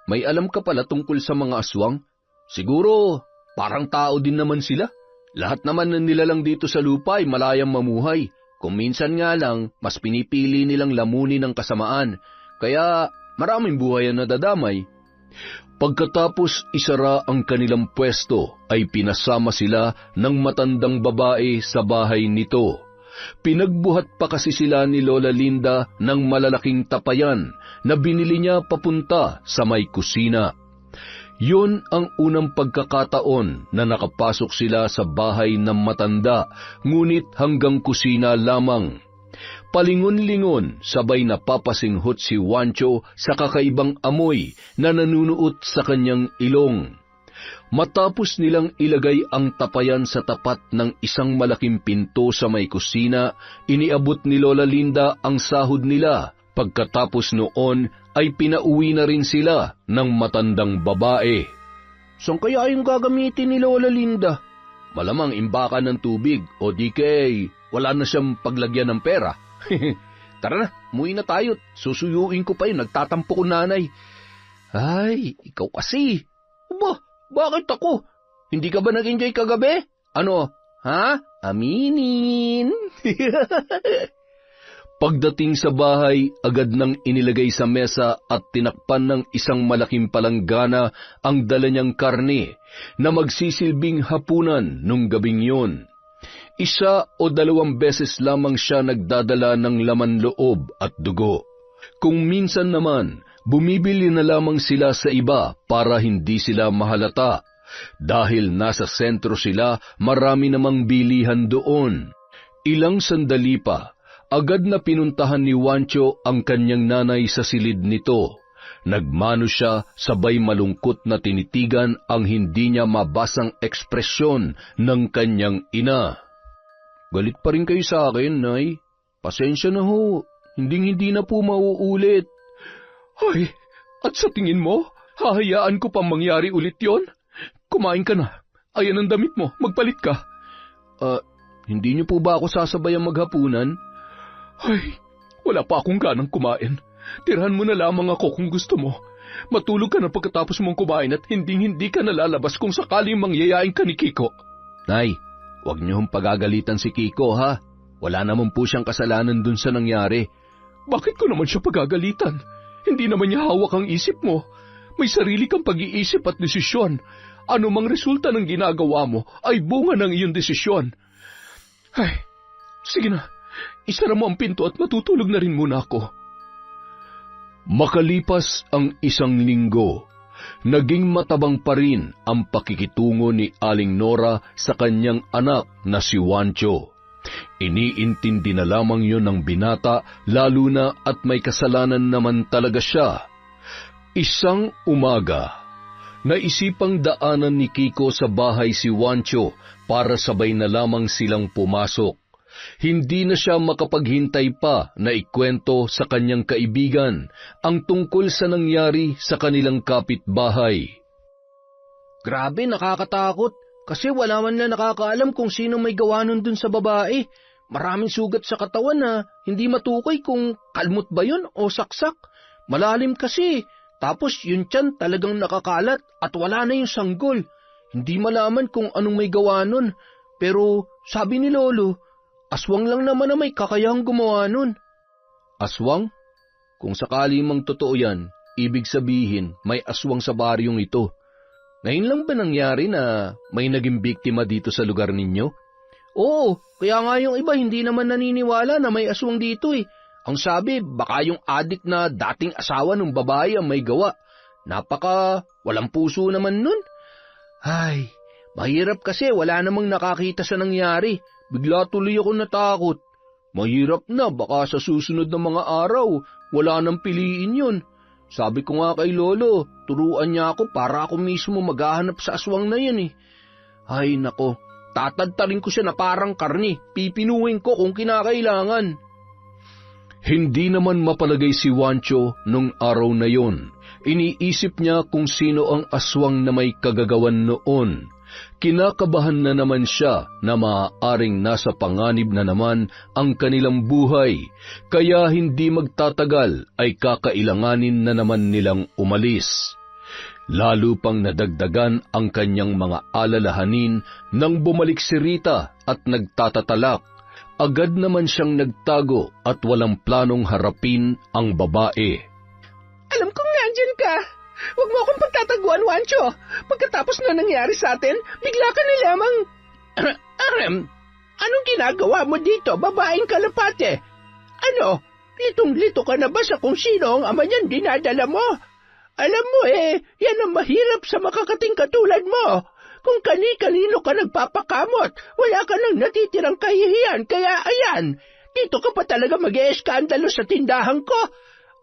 May alam ka pala tungkol sa mga aswang? Siguro, parang tao din naman sila. Lahat naman na nilalang dito sa lupa ay malayang mamuhay. Kung minsan nga lang, mas pinipili nilang lamunin ng kasamaan. Kaya maraming buhay ang nadadamay. Pagkatapos isara ang kanilang pwesto, ay pinasama sila ng matandang babae sa bahay nito. Pinagbuhat pa kasi sila ni Lola Linda ng malalaking tapayan na binili niya papunta sa may kusina. Yun ang unang pagkakataon na nakapasok sila sa bahay ng matanda, ngunit hanggang kusina lamang. Palingon-lingon, sabay napapasinghot si Wancho sa kakaibang amoy na nanunuot sa kanyang ilong. Matapos nilang ilagay ang tapayan sa tapat ng isang malaking pinto sa may kusina, iniabot ni Lola Linda ang sahod nila. Pagkatapos noon ay pinauwi na rin sila ng matandang babae. Saan kaya yung gagamitin ni Lola Linda? Malamang imbakan ng tubig o di kay wala na siyang paglagyan ng pera. Tara na, umuwi na tayo. Susuyuin ko pa yun, nagtatampo ko nanay. Ay, ikaw kasi. Bakit ako? Hindi ka ba nag-enjoy kagabi? Ano, Ha? Aminin. Pagdating sa bahay, agad nang inilagay sa mesa at tinakpan ng isang malaking palanggana ang dala niyang karne na magsisilbing hapunan nung gabing yun. 1 o 2 beses lamang siya nagdadala ng laman loob at dugo. Kung minsan naman, bumibili na lamang sila sa iba para hindi sila mahalata. Dahil nasa sentro sila, marami namang bilihan doon. Ilang sandali pa, agad na pinuntahan ni Juancho ang kanyang nanay sa silid nito. Nagmano siya, sabay malungkot na tinitigan ang hindi niya mabasang ekspresyon ng kanyang ina. Galit pa rin kayo sa akin, Nay. Pasensya na ho, hindi na po mauulit. Ay, at sa tingin mo, hahayaan ko pang mangyari ulit yon? Kumain ka na. Ayan ang damit mo, magpalit ka. Hindi niyo po ba ako sasabayang maghapunan? Ay, wala pa akong ganang kumain. Tirahan mo na lamang ako kung gusto mo. Matulog ka na pagkatapos mong kumain at hindi ka nalalabas kung sakaling mangyayain ka ni Kiko. Nay, huwag niyo hong pagagalitan si Kiko, ha? Wala naman po siyang kasalanan dun sa nangyari. Bakit ko naman siya pagagalitan? Hindi naman niya hawak ang isip mo. May sarili kang pag-iisip at desisyon. Ano mang resulta ng ginagawa mo ay bunga ng iyong desisyon. Ay, sige na. Isara mo ang pinto at matutulog na rin muna ako. Makalipas ang 1 linggo, naging matabang pa rin ang pakikitungo ni Aling Nora sa kanyang anak na si Juancho. Iniintindi na lamang yon ng binata, lalo na at may kasalanan naman talaga siya. Isang umaga, naisipang daanan ni Kiko sa bahay si Juancho para sabay na lamang silang pumasok. Hindi na siya makapaghintay pa na ikwento sa kanyang kaibigan ang tungkol sa nangyari sa kanilang kapitbahay. Grabe, nakakatakot. Kasi wala man na nakakaalam kung sino may gawa nun dun sa babae. Maraming sugat sa katawan na hindi matukoy kung kalmot ba yun o saksak. Malalim kasi. Tapos yung tiyan talagang nakakalat at wala na yung sanggol. Hindi malaman kung anong may gawa nun. Pero sabi ni Lolo, aswang lang naman na may kakayahang gumawa nun. Aswang? Kung sakali mang totoo yan, ibig sabihin may aswang sa baryong ito. Ngayon lang ba nangyari na may naging biktima dito sa lugar ninyo? Oo, kaya nga yung iba hindi naman naniniwala na may aswang dito eh. Ang sabi, baka yung adik na dating asawa ng babae ang may gawa. Napaka walang puso naman nun. Ay, mahirap kasi wala namang nakakita sa nangyari. Bigla tuloy ako natakot. Mahirap na, baka sa susunod na mga araw, wala nang piliin yun. Sabi ko nga kay Lolo, turuan niya ako para ako mismo maghahanap sa aswang na yan eh. Ay nako, tatadtarin ko siya na parang karni, pipinuhin ko kung kinakailangan. Hindi naman mapalagay si Juancho nung araw na yon. Iniisip niya kung sino ang aswang na may kagagawan noon. Kinakabahan na naman siya na maaaring nasa panganib na naman ang kanilang buhay, kaya hindi magtatagal ay kakailanganin na naman nilang umalis. Lalo pang nadagdagan ang kanyang mga alalahanin nang bumalik si Rita at nagtatatalak. Agad naman siyang nagtago at walang planong harapin ang babae. Alam kong nandyan ka. Huwag mo akong pagtataguan, Juancho. Pagkatapos na nangyari sa atin, bigla ka na lamang... Anong ginagawa mo dito, babaeng kalapate? Ano, litong-lito ka na ba sa kung sino ang ama niyan dinadala mo? Alam mo yan ang mahirap sa makakating katulad mo. Kung kani-kanino ka nagpapakamot, wala ka nang natitirang kahihiyan, kaya ayan, dito ka pa talaga mag-e-eskandalo sa tindahan ko.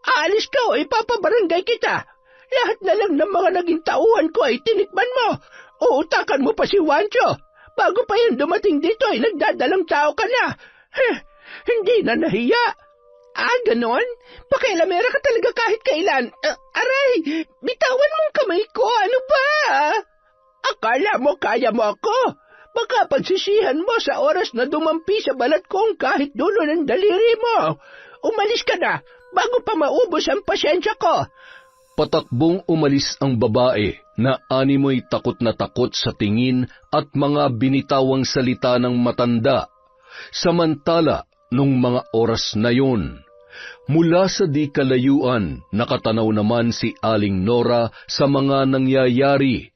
Aalis ka o ipapabarangay kita. Lahat na lang ng mga naging tauhan ko ay tinikman mo. Uutakan mo pa si Juancho. Bago pa yan dumating dito ay nagdadalang tao ka na. Hindi na nahiya. Ganon? Pakailamera ka talaga kahit kailan. Aray, bitawan mong kamay ko. Ano ba? Akala mo kaya mo ako? Baka pagsisihan mo sa oras na dumampi sa balat kong kahit dulo ng daliri mo. Umalis ka na bago pa maubos ang pasyensya ko. Patakbong umalis ang babae na animoy takot na takot sa tingin at mga binitawang salita ng matanda. Samantala, nung mga oras na yun, mula sa di kalayuan, nakatanaw naman si Aling Nora sa mga nangyayari.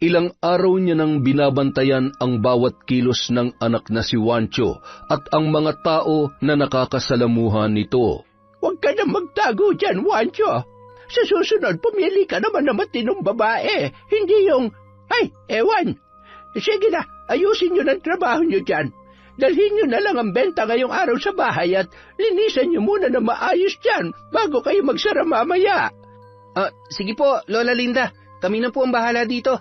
Ilang araw niya nang binabantayan ang bawat kilos ng anak na si Juancho at ang mga tao na nakakasalamuhan nito. Huwag ka na magtago dyan, Juancho. Sa susunod, pumili ka naman na matinong babae. Hindi yung, ay, ewan. Sige na, ayusin nyo ng trabaho nyo dyan. Dalhin nyo na lang ang benta ngayong araw sa bahay at linisan nyo muna na maayos dyan bago kayo magsara mamaya. Sige po, Lola Linda. Kami na po ang bahala dito.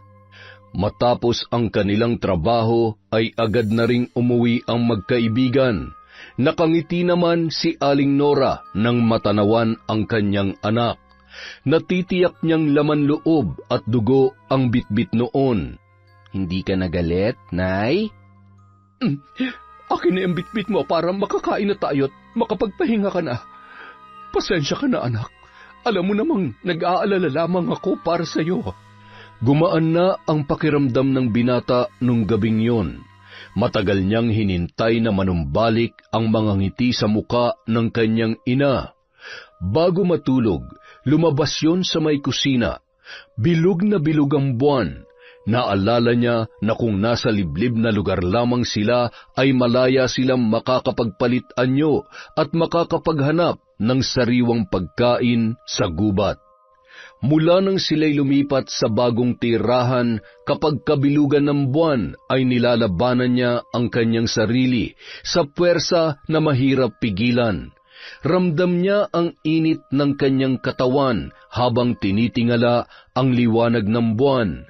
Matapos ang kanilang trabaho ay agad na ring umuwi ang magkaibigan. Nakangiti naman si Aling Nora nang matanawan ang kanyang anak. Natitiyak niyang laman loob at dugo ang bitbit noon. Hindi ka nagalit, Nay? Akin na yung bitbit mo para makakain na tayo at makapagpahinga ka na. Pasensya ka na, anak. Alam mo namang nag-aalala lamang ako para sa iyo. Gumaan na ang pakiramdam ng binata nung gabing yon. Matagal niyang hinintay na manumbalik ang mga ngiti sa muka ng kanyang ina. Bago matulog, lumabas yon sa may kusina. Bilog na bilog ang buwan. Naalala niya na kung nasa liblib na lugar lamang sila ay malaya silang makakapagpalit anyo at makakapaghanap ng sariwang pagkain sa gubat. Mula nang sila'y lumipat sa bagong tirahan, kapag kabilugan ng buwan ay nilalabanan niya ang kanyang sarili sa puwersa na mahirap pigilan. Ramdam niya ang init ng kanyang katawan habang tinitingala ang liwanag ng buwan.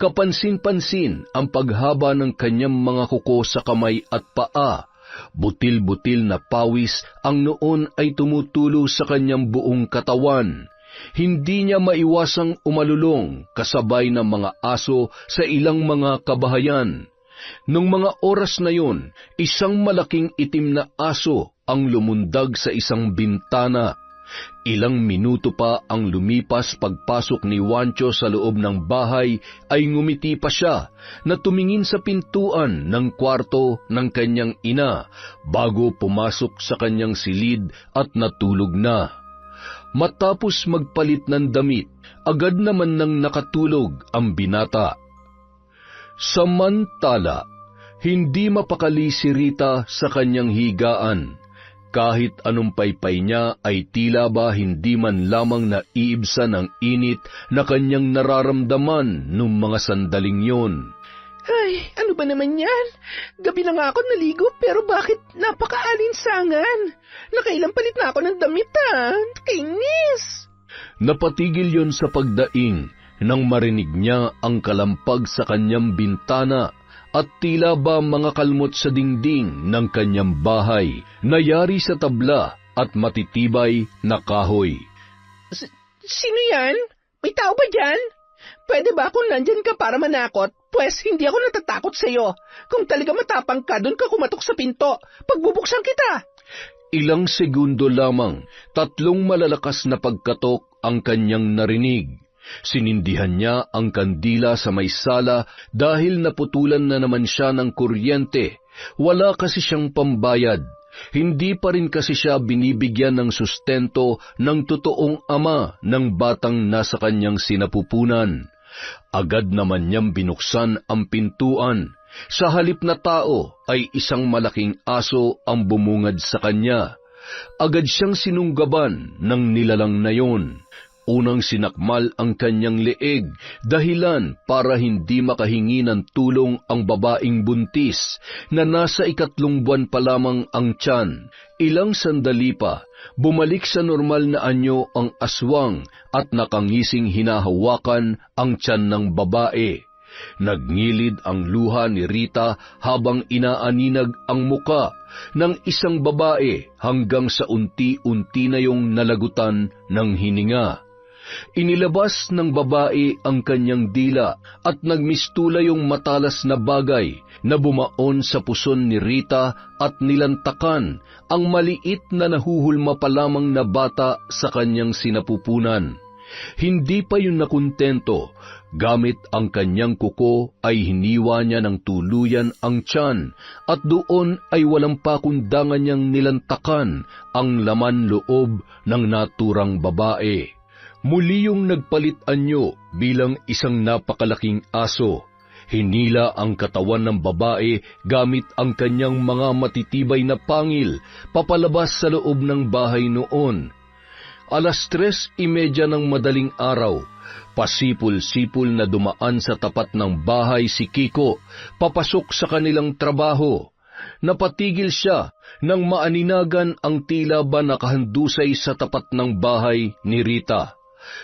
Kapansin-pansin ang paghaba ng kanyang mga kuko sa kamay at paa. Butil-butil na pawis ang noon ay tumutulo sa kanyang buong katawan. Hindi niya maiwasang umalulong kasabay ng mga aso sa ilang mga kabahayan. Nung mga oras na yun, isang malaking itim na aso ang lumundag sa isang bintana. Ilang minuto pa ang lumipas pagpasok ni Juancho sa loob ng bahay ay ngumiti pa siya na tumingin sa pintuan ng kwarto ng kanyang ina bago pumasok sa kanyang silid at natulog na. Matapos magpalit ng damit, agad naman nang nakatulog ang binata. Samantala, hindi mapakali si Rita sa kanyang higaan. Kahit anong paypay niya ay tila ba hindi man lamang naiibsan ng init na kanyang nararamdaman nung mga sandaling yon. Ay, ano ba naman yan? Gabi na nga ako naligo pero bakit napaka-alinsangan? Nakailang palit na ako ng damit Kainis! Napatigil yon sa pagdaing nang marinig niya ang kalampag sa kanyang bintana at tila ba mga kalmot sa dingding ng kanyang bahay, nayari sa tabla at matitibay na kahoy. Sino yan? May tao ba dyan? Pwede ba kung nandyan ka para manakot? Pwes, hindi ako natatakot sa'yo. Kung talaga matapang ka, doon ka kumatok sa pinto. Pagbubuksan kita. Ilang segundo lamang, 3 malalakas na pagkatok ang kanyang narinig. Sinindihan niya ang kandila sa may sala dahil naputulan na naman siya ng kuryente. Wala kasi siyang pambayad. Hindi pa rin kasi siya binibigyan ng sustento ng totoong ama ng batang nasa kanyang sinapupunan. Agad naman niyang binuksan ang pintuan. Sa halip na tao ay isang malaking aso ang bumungad sa kanya. Agad siyang sinunggaban ng nilalang na yon. Unang sinakmal ang kanyang leeg, dahilan para hindi makahingi ng tulong ang babaeng buntis na nasa 3 buwan pa lamang ang tiyan. Ilang sandali pa, bumalik sa normal na anyo ang aswang at nakangising hinahawakan ang tiyan ng babae. Nagngilid ang luha ni Rita habang inaaninag ang muka ng isang babae hanggang sa unti-unti na yung nalagutan ng hininga. Inilabas ng babae ang kanyang dila at nagmistula yung matalas na bagay na bumaon sa puson ni Rita at nilantakan ang maliit na nahuhulma pa lamang na bata sa kanyang sinapupunan. Hindi pa yun nakontento, gamit ang kanyang kuko ay hiniwa niya ng tuluyan ang tiyan at doon ay walang pakundangan niyang nilantakan ang laman loob ng naturang babae. Muli yung nagpalit anyo bilang isang napakalaking aso. Hinila ang katawan ng babae gamit ang kanyang mga matitibay na pangil papalabas sa loob ng bahay noon. 3:30 ng madaling araw, pasipul-sipul na dumaan sa tapat ng bahay si Kiko, papasok sa kanilang trabaho. Napatigil siya nang maaninagan ang tila ba nakahandusay sa tapat ng bahay ni Rita.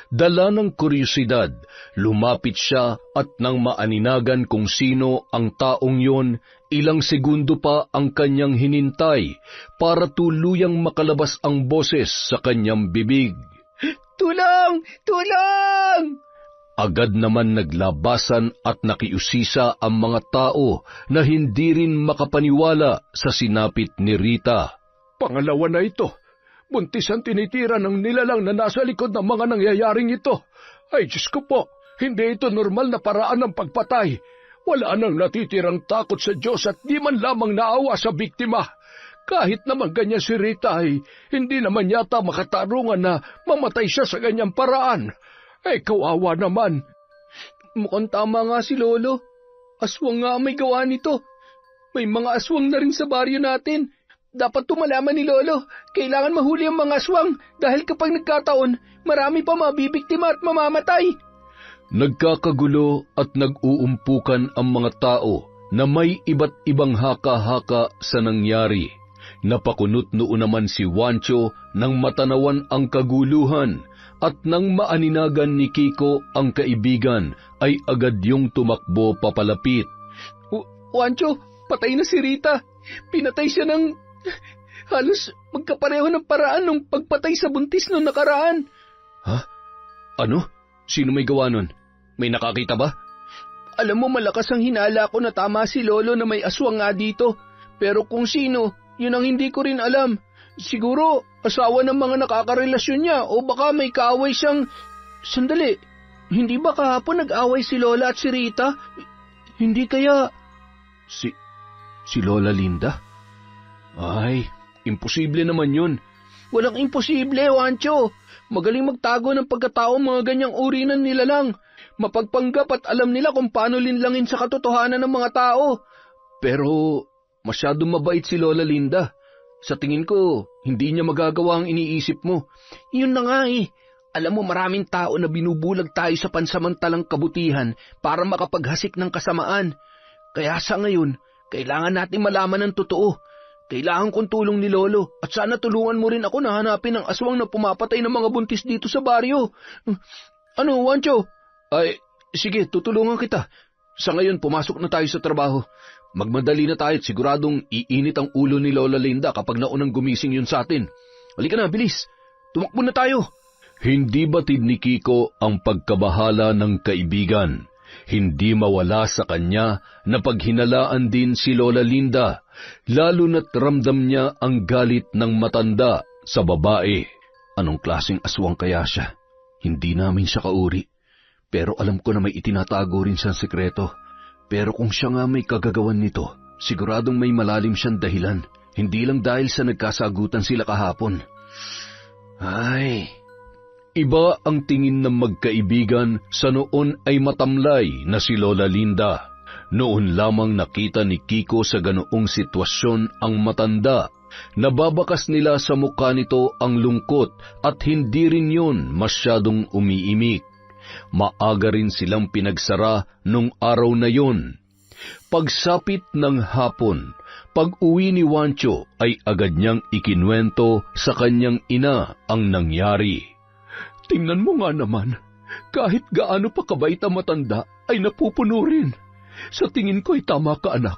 Dala ng kuryosidad, lumapit siya at nang maaninagan kung sino ang taong yon, ilang segundo pa ang kanyang hinintay para tuluyang makalabas ang boses sa kanyang bibig. Tulong! Tulong! Agad naman naglabasan at nakiusisa ang mga tao na hindi rin makapaniwala sa sinapit ni Rita. Pangalawa na ito. Buntis ang tinitira ng nilalang na nasa likod ng mga nangyayaring ito. Ay, Diyos ko po, hindi ito normal na paraan ng pagpatay. Wala nang natitirang takot sa Diyos at di man lamang naawa sa biktima. Kahit naman ganyan si Rita ay hindi naman yata makatarungan na mamatay siya sa ganyang paraan. Ay, kawawa naman. Mukhang tama nga si Lolo. Aswang nga may gawa nito. May mga aswang na rin sa baryo natin. Dapat tumalaman ni Lolo, kailangan mahuli ang mga aswang dahil kapag nagkataon, marami pa mabibiktima at mamamatay. Nagkakagulo at nag-uumpukan ang mga tao na may iba't ibang haka-haka sa nangyari. Napakunot noon naman si Wancho nang matanawan ang kaguluhan at nang maaninagan ni Kiko ang kaibigan ay agad yung tumakbo papalapit. Wancho, patay na si Rita. Pinatay siya ng... halos magkapareho ng paraan ng pagpatay sa buntis noong nakaraan. Ha? Ano? Sino may gawa nun? May nakakita ba? Alam mo, malakas ang hinala ko na tama si Lolo na may aswang nga dito. Pero kung sino, yun ang hindi ko rin alam. Siguro, asawa ng mga nakakarelasyon niya o baka may kaaway siyang... Sandali, hindi ba kahapon nag-away si Lola at si Rita? Hindi kaya... Si Lola Linda? Ay, imposible naman yun. Walang imposible, Wancho. Magaling magtago ng pagkatao mga ganyang uri ng nilalang. Mapagpanggap at alam nila kung paano linlangin sa katotohanan ng mga tao. Pero masyadong mabait si Lola Linda. Sa tingin ko, hindi niya magagawa ang iniisip mo. Yun na nga eh. Alam mo, maraming tao na binubulag tayo sa pansamantalang kabutihan para makapaghasik ng kasamaan. Kaya sa ngayon, kailangan natin malaman ang totoo. Kailangan kong tulong ni Lolo at sana tulungan mo rin ako na hanapin ang aswang na pumapatay ng mga buntis dito sa baryo. Ano, Wancho? Ay, sige, tutulungan kita. Sa ngayon, pumasok na tayo sa trabaho. Magmadali na tayo at siguradong iinit ang ulo ni Lola Linda kapag naunang gumising yun sa atin. Halika na, bilis. Tumakbo na tayo. Hindi batid ni Kiko ang pagkabahala ng kaibigan. Hindi mawala sa kanya na paghinalaan din si Lola Linda, lalo na't ramdam niya ang galit ng matanda sa babae. Anong klaseng aswang kaya siya? Hindi namin siya kauri. Pero alam ko na may itinatago rin siyang sekreto. Pero kung siya nga may kagagawan nito, siguradong may malalim siyang dahilan. Hindi lang dahil sa nagkasagutan sila kahapon. Ay... Iba ang tingin ng magkaibigan sa noon ay matamlay na si Lola Linda. Noon lamang nakita ni Kiko sa ganoong sitwasyon ang matanda. Nababakas nila sa mukha nito ang lungkot at hindi rin yun masyadong umiimik. Maaga rin silang pinagsara nung araw na yun. Pagsapit ng hapon, pag-uwi ni Wancho ay agad niyang ikinwento sa kanyang ina ang nangyari. Tingnan mo nga naman, kahit gaano pa kabait ang matanda, ay napupuno rin. Sa tingin ko ay tama ka, anak.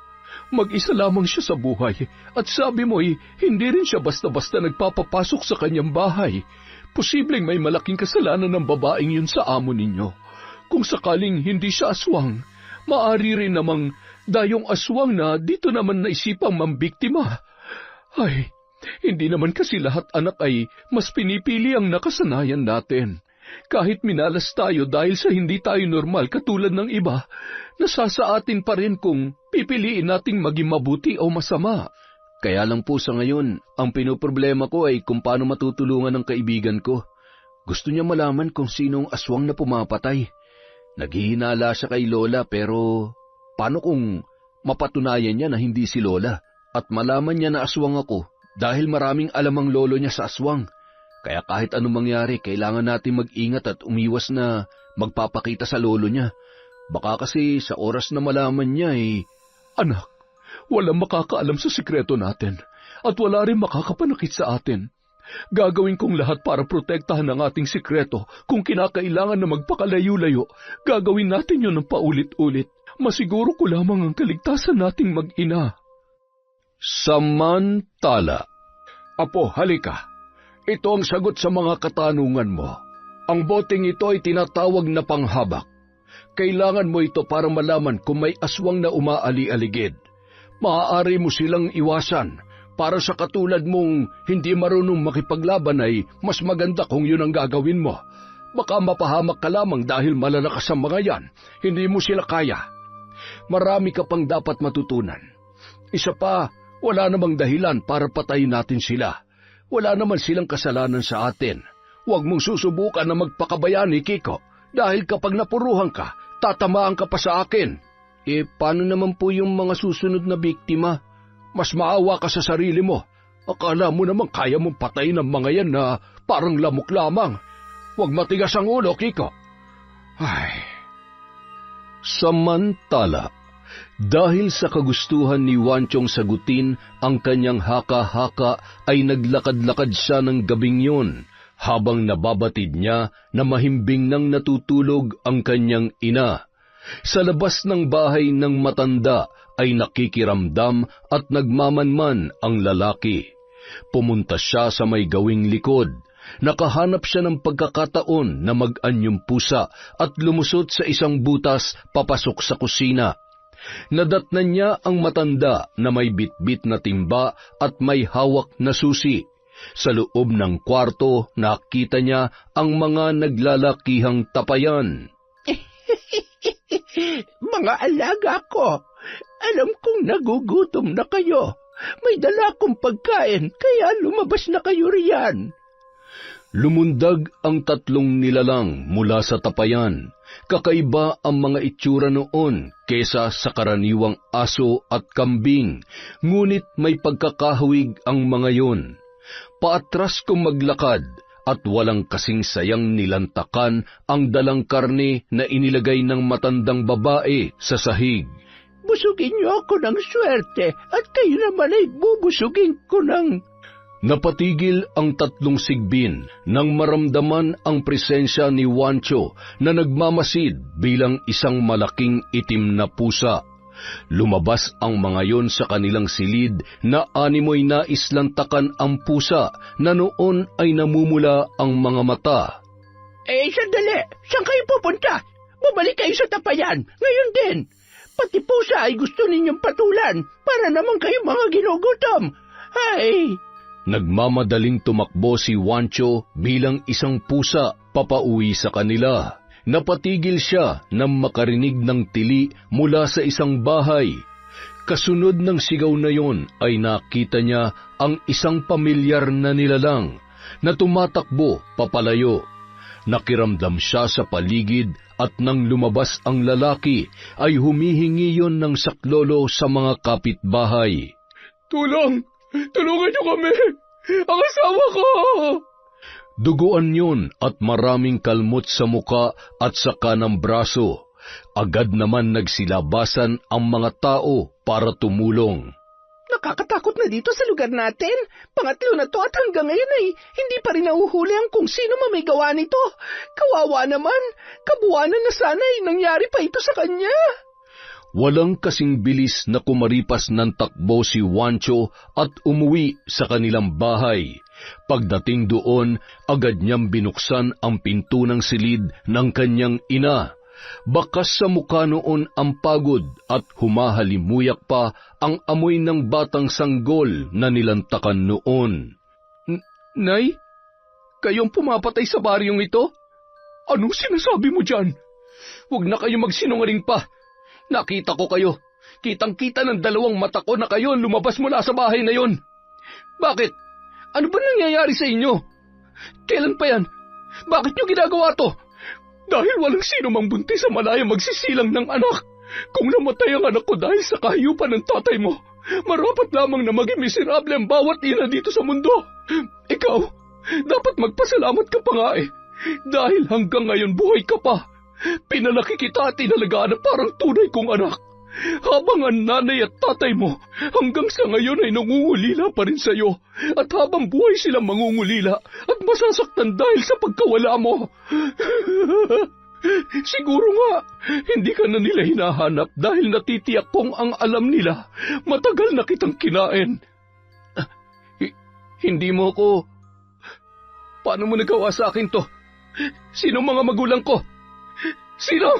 Mag-isa lamang siya sa buhay, at sabi mo ay hindi rin siya basta-basta nagpapapasok sa kanyang bahay. Posibleng may malaking kasalanan ng babaeng yun sa amo ninyo. Kung sakaling hindi siya aswang, maari rin namang dayong aswang na dito naman naisipang mambiktima. Ay... Hindi naman kasi lahat anak ay mas pinipili ang nakasanayan natin. Kahit minalas tayo dahil sa hindi tayo normal katulad ng iba, nasasa atin pa rin kung pipiliin nating maging mabuti o masama. Kaya lang po sa ngayon, ang pinoproblema ko ay kung paano matutulungan ng kaibigan ko. Gusto niya malaman kung sinong aswang na pumapatay. Naghihinala siya kay Lola pero paano kung mapatunayan niya na hindi si Lola at malaman niya na aswang ako dahil maraming alam ang lolo niya sa aswang. Kaya kahit anong mangyari, kailangan natin mag-ingat at umiwas na magpapakita sa lolo niya. Baka kasi sa oras na malaman niya Anak, walang makakaalam sa sikreto natin at wala rin makakapanakit sa atin. Gagawin kong lahat para protektahan ang ating sikreto. Kung kinakailangan na magpakalayo-layo, gagawin natin yun ng paulit-ulit. Masiguro ko lamang ang kaligtasan nating mag-ina. Samantala. Apo, halika. Ito ang sagot sa mga katanungan mo. Ang boteng ito ay tinatawag na panghabak. Kailangan mo ito para malaman kung may aswang na umaali-aligid. Maaari mo silang iwasan. Para sa katulad mong hindi marunong makipaglaban ay mas maganda kung yun ang gagawin mo. Baka mapahamak ka lamang dahil malalakas ang mga yan. Hindi mo sila kaya. Marami ka pang dapat matutunan. Isa pa, wala namang dahilan para patayin natin sila. Wala naman silang kasalanan sa atin. Huwag mong susubukan na magpakabayani, Kiko. Dahil kapag napuruhan ka, tatamaan ka pa sa akin. Paano naman po yung mga susunod na biktima? Mas maawa ka sa sarili mo. Akala mo naman kaya mong patayin ang mga yan na parang lamok lamang. Huwag matigas ang ulo, Kiko. Samantala, dahil sa kagustuhan ni Wanchong sagutin ang kanyang haka-haka ay naglakad-lakad siya ng gabing yun habang nababatid niya na mahimbing nang natutulog ang kanyang ina. Sa labas ng bahay ng matanda ay nakikiramdam at nagmamanman ang lalaki. Pumunta siya sa may gawing likod. Nakahanap siya ng pagkakataon na mag-anyong pusa at lumusot sa isang butas papasok sa kusina. Nadatnan niya ang matanda na may bitbit na timba at may hawak na susi. Sa loob ng kwarto, nakita niya ang mga naglalakihang tapayan. Mga alaga ko, alam kong nagugutom na kayo. May dala akong pagkain, kaya lumabas na kayo riyan. Lumundag ang tatlong nilalang mula sa tapayan. Kakaiba ang mga itsura noon kesa sa karaniwang aso at kambing, ngunit may pagkakahawig ang mga yon. Paatras kong maglakad at walang kasing sayang nilantakan ang dalang karne na inilagay ng matandang babae sa sahig. Busugin niyo ako ng swerte at kayo naman ay bubusugin ko ng... Napatigil ang tatlong sigbin nang maramdaman ang presensya ni Wancho na nagmamasid bilang isang malaking itim na pusa. Lumabas ang mga yon sa kanilang silid na animoy naislantakan ang pusa na noon ay namumula ang mga mata. Sandali! Saan kayo pupunta? Bumalik kayo sa tapayan, ngayon din. Pati pusa ay gusto ninyong patulan para naman kayo mga ginugutom. Ay... Nagmamadaling tumakbo si Wancho bilang isang pusa papauwi sa kanila. Napatigil siya nang makarinig ng tili mula sa isang bahay. Kasunod ng sigaw na yon ay nakita niya ang isang pamilyar na nilalang na tumatakbo papalayo. Nakiramdam siya sa paligid at nang lumabas ang lalaki ay humihingi yon ng saklolo sa mga kapitbahay. Tulong! Tulungan niyo kami! Ang asawa ko! Duguan yun at maraming kalmot sa muka at sa kanang braso. Agad naman nagsilabasan ang mga tao para tumulong. Nakakatakot na dito sa lugar natin. Pangatlo na to at hanggang ngayon ay hindi pa rin nahuhuli ang kung sino may gawa nito. Kawawa naman. Kabuwanan na sana ay nangyari pa ito sa kanya. Walang kasing bilis na kumaripas ng takbo si Wancho at umuwi sa kanilang bahay. Pagdating doon, agad niyang binuksan ang pinto ng silid ng kanyang ina. Bakas sa mukha noon ang pagod at humahalimuyak pa ang amoy ng batang sanggol na nilantakan noon. Nay, kayong pumapatay sa baryong ito? Anong sinasabi mo dyan? Huwag na kayo magsinungaling pa. Nakita ko kayo. Kitang-kita ng dalawang mata ko na kayo lumabas mula sa bahay na yon. Bakit? Ano ba nangyayari sa inyo? Kailan pa yan? Bakit nyo ginagawa to? Dahil walang sino mang buntis sa malaya magsisilang ng anak. Kung namatay ang anak ko dahil sa kahiyupan ng tatay mo, marapat lamang na maging miserable ang bawat ina dito sa mundo. Ikaw, dapat magpasalamat ka pa nga eh. Dahil hanggang ngayon buhay ka pa. Pinalaki kita at inalagaan na parang tunay kong anak. Habang ang nanay at tatay mo hanggang sa ngayon ay nangungulila pa rin sa'yo. At habang buhay silang mangungulila at masasaktan dahil sa pagkawala mo. Siguro nga, hindi ka na nila hinahanap dahil natitiyak kong ang alam nila, matagal na kitang kinain. Hindi mo ko... Paano mo nagawa sa akin to? Sino mga magulang ko? Sino?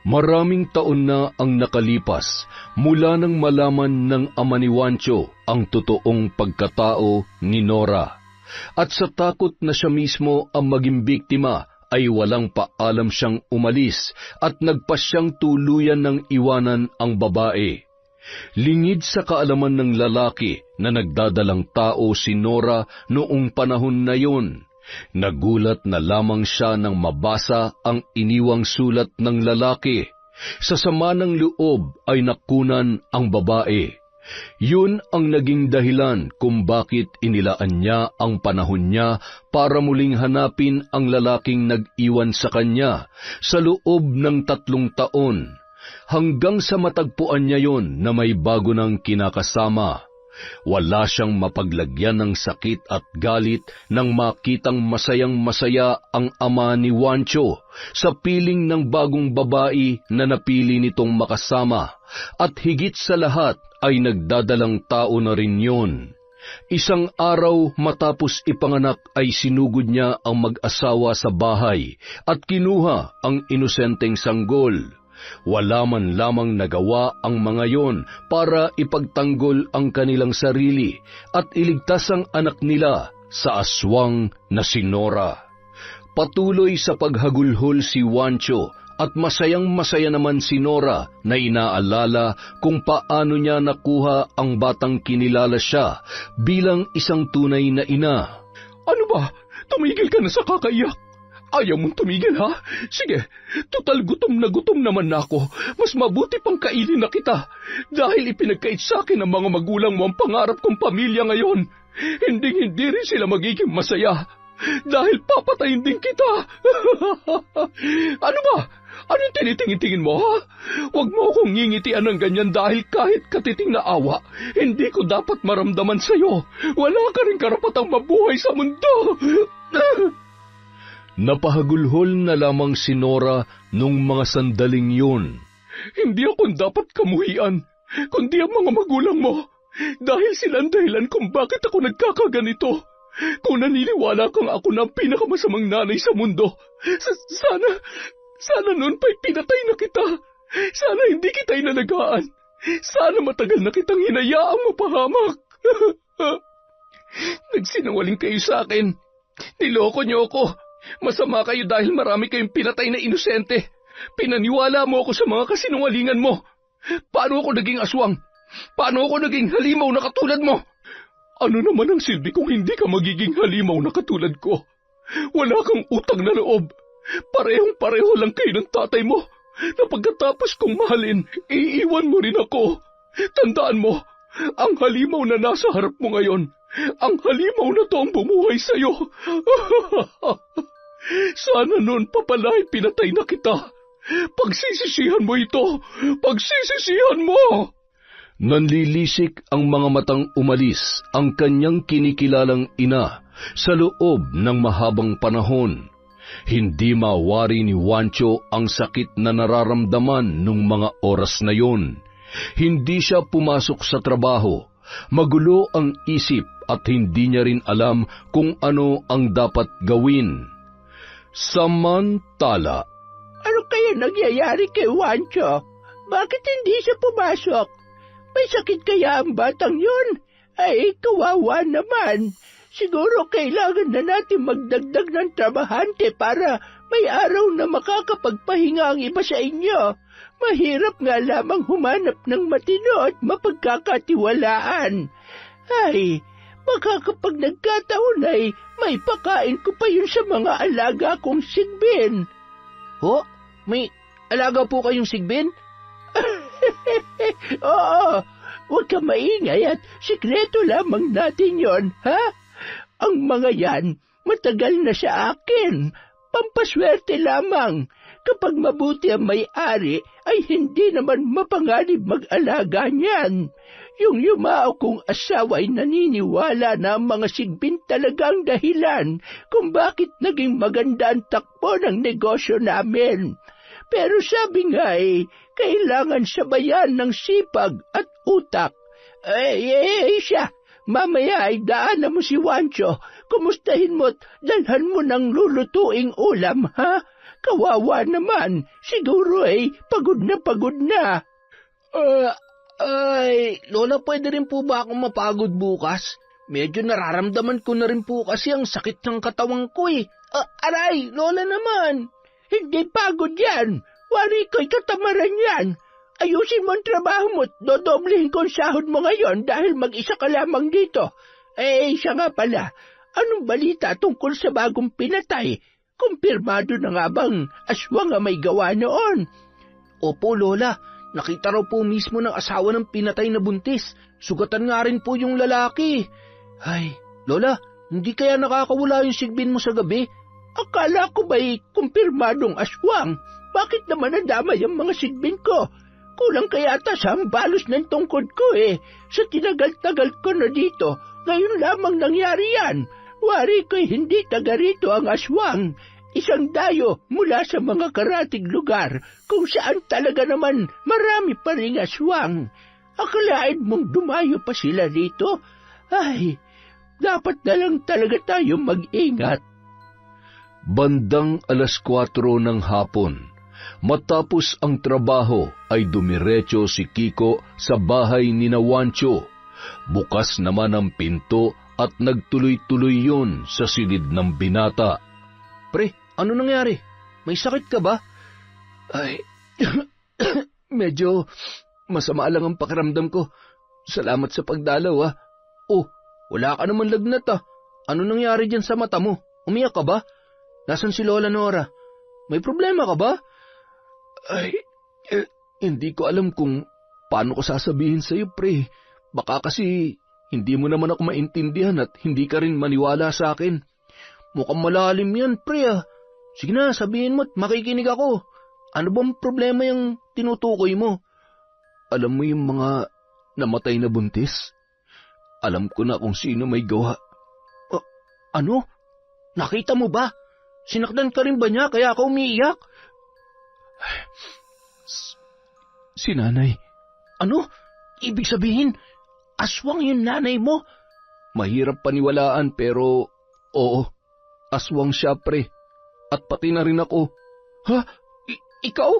Maraming taon na ang nakalipas mula nang malaman ng ama ni Juancho ang totoong pagkatao ni Nora. At sa takot na siya mismo ang maging biktima, ay walang paalam siyang umalis at nagpasyang tuluyan ng iwanan ang babae. Lingid sa kaalaman ng lalaki na nagdadalang tao si Nora noong panahon na yon. Nagulat na lamang siya nang mabasa ang iniwang sulat ng lalaki. Sa sama ng loob ay nakunan ang babae. Yun ang naging dahilan kung bakit inilaan niya ang panahon niya para muling hanapin ang lalaking nag-iwan sa kanya sa loob ng 3 taon, hanggang sa matagpuan niya yon na may bago ng kinakasama. Wala siyang mapaglagyan ng sakit at galit nang makitang masayang-masaya ang ama ni Juancho sa piling ng bagong babae na napili nitong makasama, at higit sa lahat ay nagdadalang tao na rin yun. Isang araw matapos ipanganak ay sinugod niya ang mag-asawa sa bahay at kinuha ang inosenteng sanggol. Wala man lamang nagawa ang mga yon para ipagtanggol ang kanilang sarili at iligtas ang anak nila sa aswang na si Nora. Patuloy sa paghagulhol si Juancho at masayang-masaya naman si Nora na inaalala kung paano niya nakuha ang batang kinilala siya bilang isang tunay na ina. Ano ba? Tumigil ka na sa kakaiyak. Ayaw mong tumigil, ha? Sige, total gutom naman na ako. Mas mabuti pang kainin na kita. Dahil ipinagkait sa akin ng mga magulang mo ang pangarap kong pamilya ngayon. Hindi rin sila magiging masaya. Dahil papatayin din kita. Ano ba? Anong tinitingin mo, ha? Huwag mo akong ngingitian ng ganyan dahil kahit katiting na awa, hindi ko dapat maramdaman sa'yo. Wala ka rin karapatang mabuhay sa mundo. Napahagulhol na lamang si Nora nung mga sandaling yun. Hindi ako dapat kamuhian, kundi ang mga magulang mo. Dahil sila ang dahilan kung bakit ako nagkakaganito. Kung naniniwala kang ako na ang pinakamasamang nanay sa mundo, sana noon pa'y pinatay na kita. Sana hindi kita inalagaan. Sana matagal na kitang hinayaang mapahamak. Nagsinungaling kayo sa akin. Niloko niyo ako. Masama kayo dahil marami kayong pinatay na inosente. Pinaniwala mo ako sa mga kasinungalingan mo. Paano ako naging aswang? Paano ako naging halimaw na katulad mo? Ano naman ang silbi kung hindi ka magiging halimaw na katulad ko? Wala kang utang na loob. Parehong-pareho lang kayo ng tatay mo, na pagkatapos kong mahalin, iiwan mo rin ako. Tandaan mo, ang halimaw na nasa harap mo ngayon, ang halimaw na to ang bumuhay sa'yo. Sana noon pa pala ay pinatay na kita. Pagsisisihan mo ito, pagsisisihan mo! Nanlilisik ang mga matang umalis ang kanyang kinikilalang ina sa loob ng mahabang panahon. Hindi mawari ni Juancho ang sakit na nararamdaman nung mga oras na yon. Hindi siya pumasok sa trabaho. Magulo ang isip at hindi niya rin alam kung ano ang dapat gawin. Samantala, Ano kaya nangyayari kay Juancho? Bakit hindi siya pumasok? May sakit kaya ang batang yun? Ay, kawawa naman. Siguro kailangan na natin magdagdag ng trabahante para May araw na makakapagpahinga ang iba sa inyo. Mahirap nga lamang humanap ng matino at mapagkakatiwalaan. Ay, baka kapag nagkataon ay may pakain ko pa yun sa mga alaga kong sigbin. Ho? May alaga po kayong sigbin? Oo, huwag ka maingay at sikreto lamang natin yon, ha? Ang mga yan, matagal na sa akin. Pampaswerte lamang. Kapag mabuti ang may-ari, ay hindi naman mapanganib mag-alaga niyan. Yung yumao kong asawa ay naniniwala na ang mga sigbin talagang dahilan kung bakit naging maganda ang takbo ng negosyo namin. Pero sabi nga kailangan sabayan ng sipag at utak. Siya, mamaya ay daanan mo si Wancho. Kumustahin mo at dalhan mo ng lulutuing ulam, ha? Kawawa naman, siguro pagod na pagod na. Lola, pwede rin po ba akong mapagod bukas? Medyo nararamdaman ko na rin po kasi ang sakit ng katawan ko Aray, Lola naman. Hindi pagod yan. Wari ko'y katamaran yan. Ayusin mo ang trabaho mo at dodoblehin ko ang sahod mo ngayon dahil mag-isa ka lamang dito. Siya nga pala, anong balita tungkol sa bagong pinatay? Kumpirmado na nga bang aswang ang may gawa noon? Opo, Lola. Nakita raw po mismo ng asawa ng pinatay na buntis. Sugatan nga rin po yung lalaki. Ay, Lola, hindi kaya nakakawala yung sigbin mo sa gabi? Akala ko ba'y kumpirmadong aswang? Bakit naman nadamay ang mga sigbin ko? Kulang kaya ata sa balos ng tungkod ko Sa tinagal-tagal ko na dito, ngayon lamang nangyari yan. Wari ko'y hindi taga rito ang aswang. Isang dayo mula sa mga karatig lugar kung saan talaga naman marami pa ring aswang. Akalain mong dumayo pa sila dito? Ay, dapat na lang talaga tayo mag-ingat. Bandang 4:00 ng hapon, matapos ang trabaho ay dumiretso si Kiko sa bahay ni Wancho. Bukas naman ang pinto at nagtuloy-tuloy yun sa silid ng binata. Pre, ano nangyari? May sakit ka ba? Ay, medyo masama lang ang pakiramdam ko. Salamat sa pagdalaw, Oh, wala ka naman lagnat Ano nangyari dyan sa mata mo? Umiyak ka ba? Nasaan si Lola Nora? May problema ka ba? Ay, hindi ko alam kung paano ko sasabihin sa'yo, pre. Baka kasi hindi mo naman ako maintindihan at hindi ka rin maniwala sa akin. Mukhang malalim yan, pre Sige na, sabihin mo at makikinig ako. Ano bang problema yung tinutukoy mo? Alam mo yung mga namatay na buntis? Alam ko na kung sino may gawa. Ano? Nakita mo ba? Sinakdan ka rin ba niya kaya ka umiiyak? Si nanay. Ano? Ibig sabihin, aswang yung nanay mo? Mahirap paniwalaan pero oo, aswang siya, pre. At pati na rin ako. Ha? Ikaw?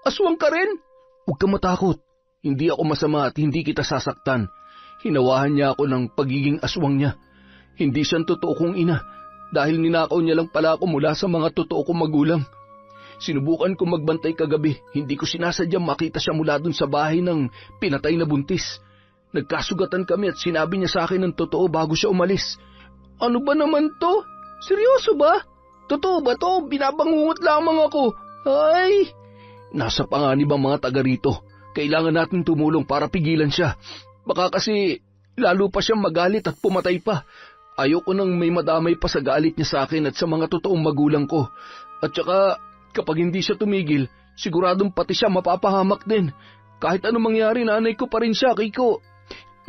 Aswang ka rin? Huwag ka matakot. Hindi ako masama at hindi kita sasaktan. Hinawahan niya ako ng pagiging aswang niya. Hindi siyang totoo kong ina dahil ninakaw niya lang pala ako mula sa mga totoo kong magulang. Sinubukan ko magbantay kagabi. Hindi ko sinasadyang makita siya mula dun sa bahay ng pinatay na buntis. Nagkasugatan kami at sinabi niya sa akin ng totoo bago siya umalis. Ano ba naman to? Seryoso ba? Totoo ba to? Binabangungot lamang ako. Ay! Nasa panganib ang mga taga rito. Kailangan natin tumulong para pigilan siya. Baka kasi lalo pa siyang magalit at pumatay pa. Ayoko nang may madamay pa sa galit niya sa akin at sa mga totoong magulang ko. At saka kapag hindi siya tumigil, siguradong pati siya mapapahamak din. Kahit anong mangyari, nanay ko pa rin siya, Kiko.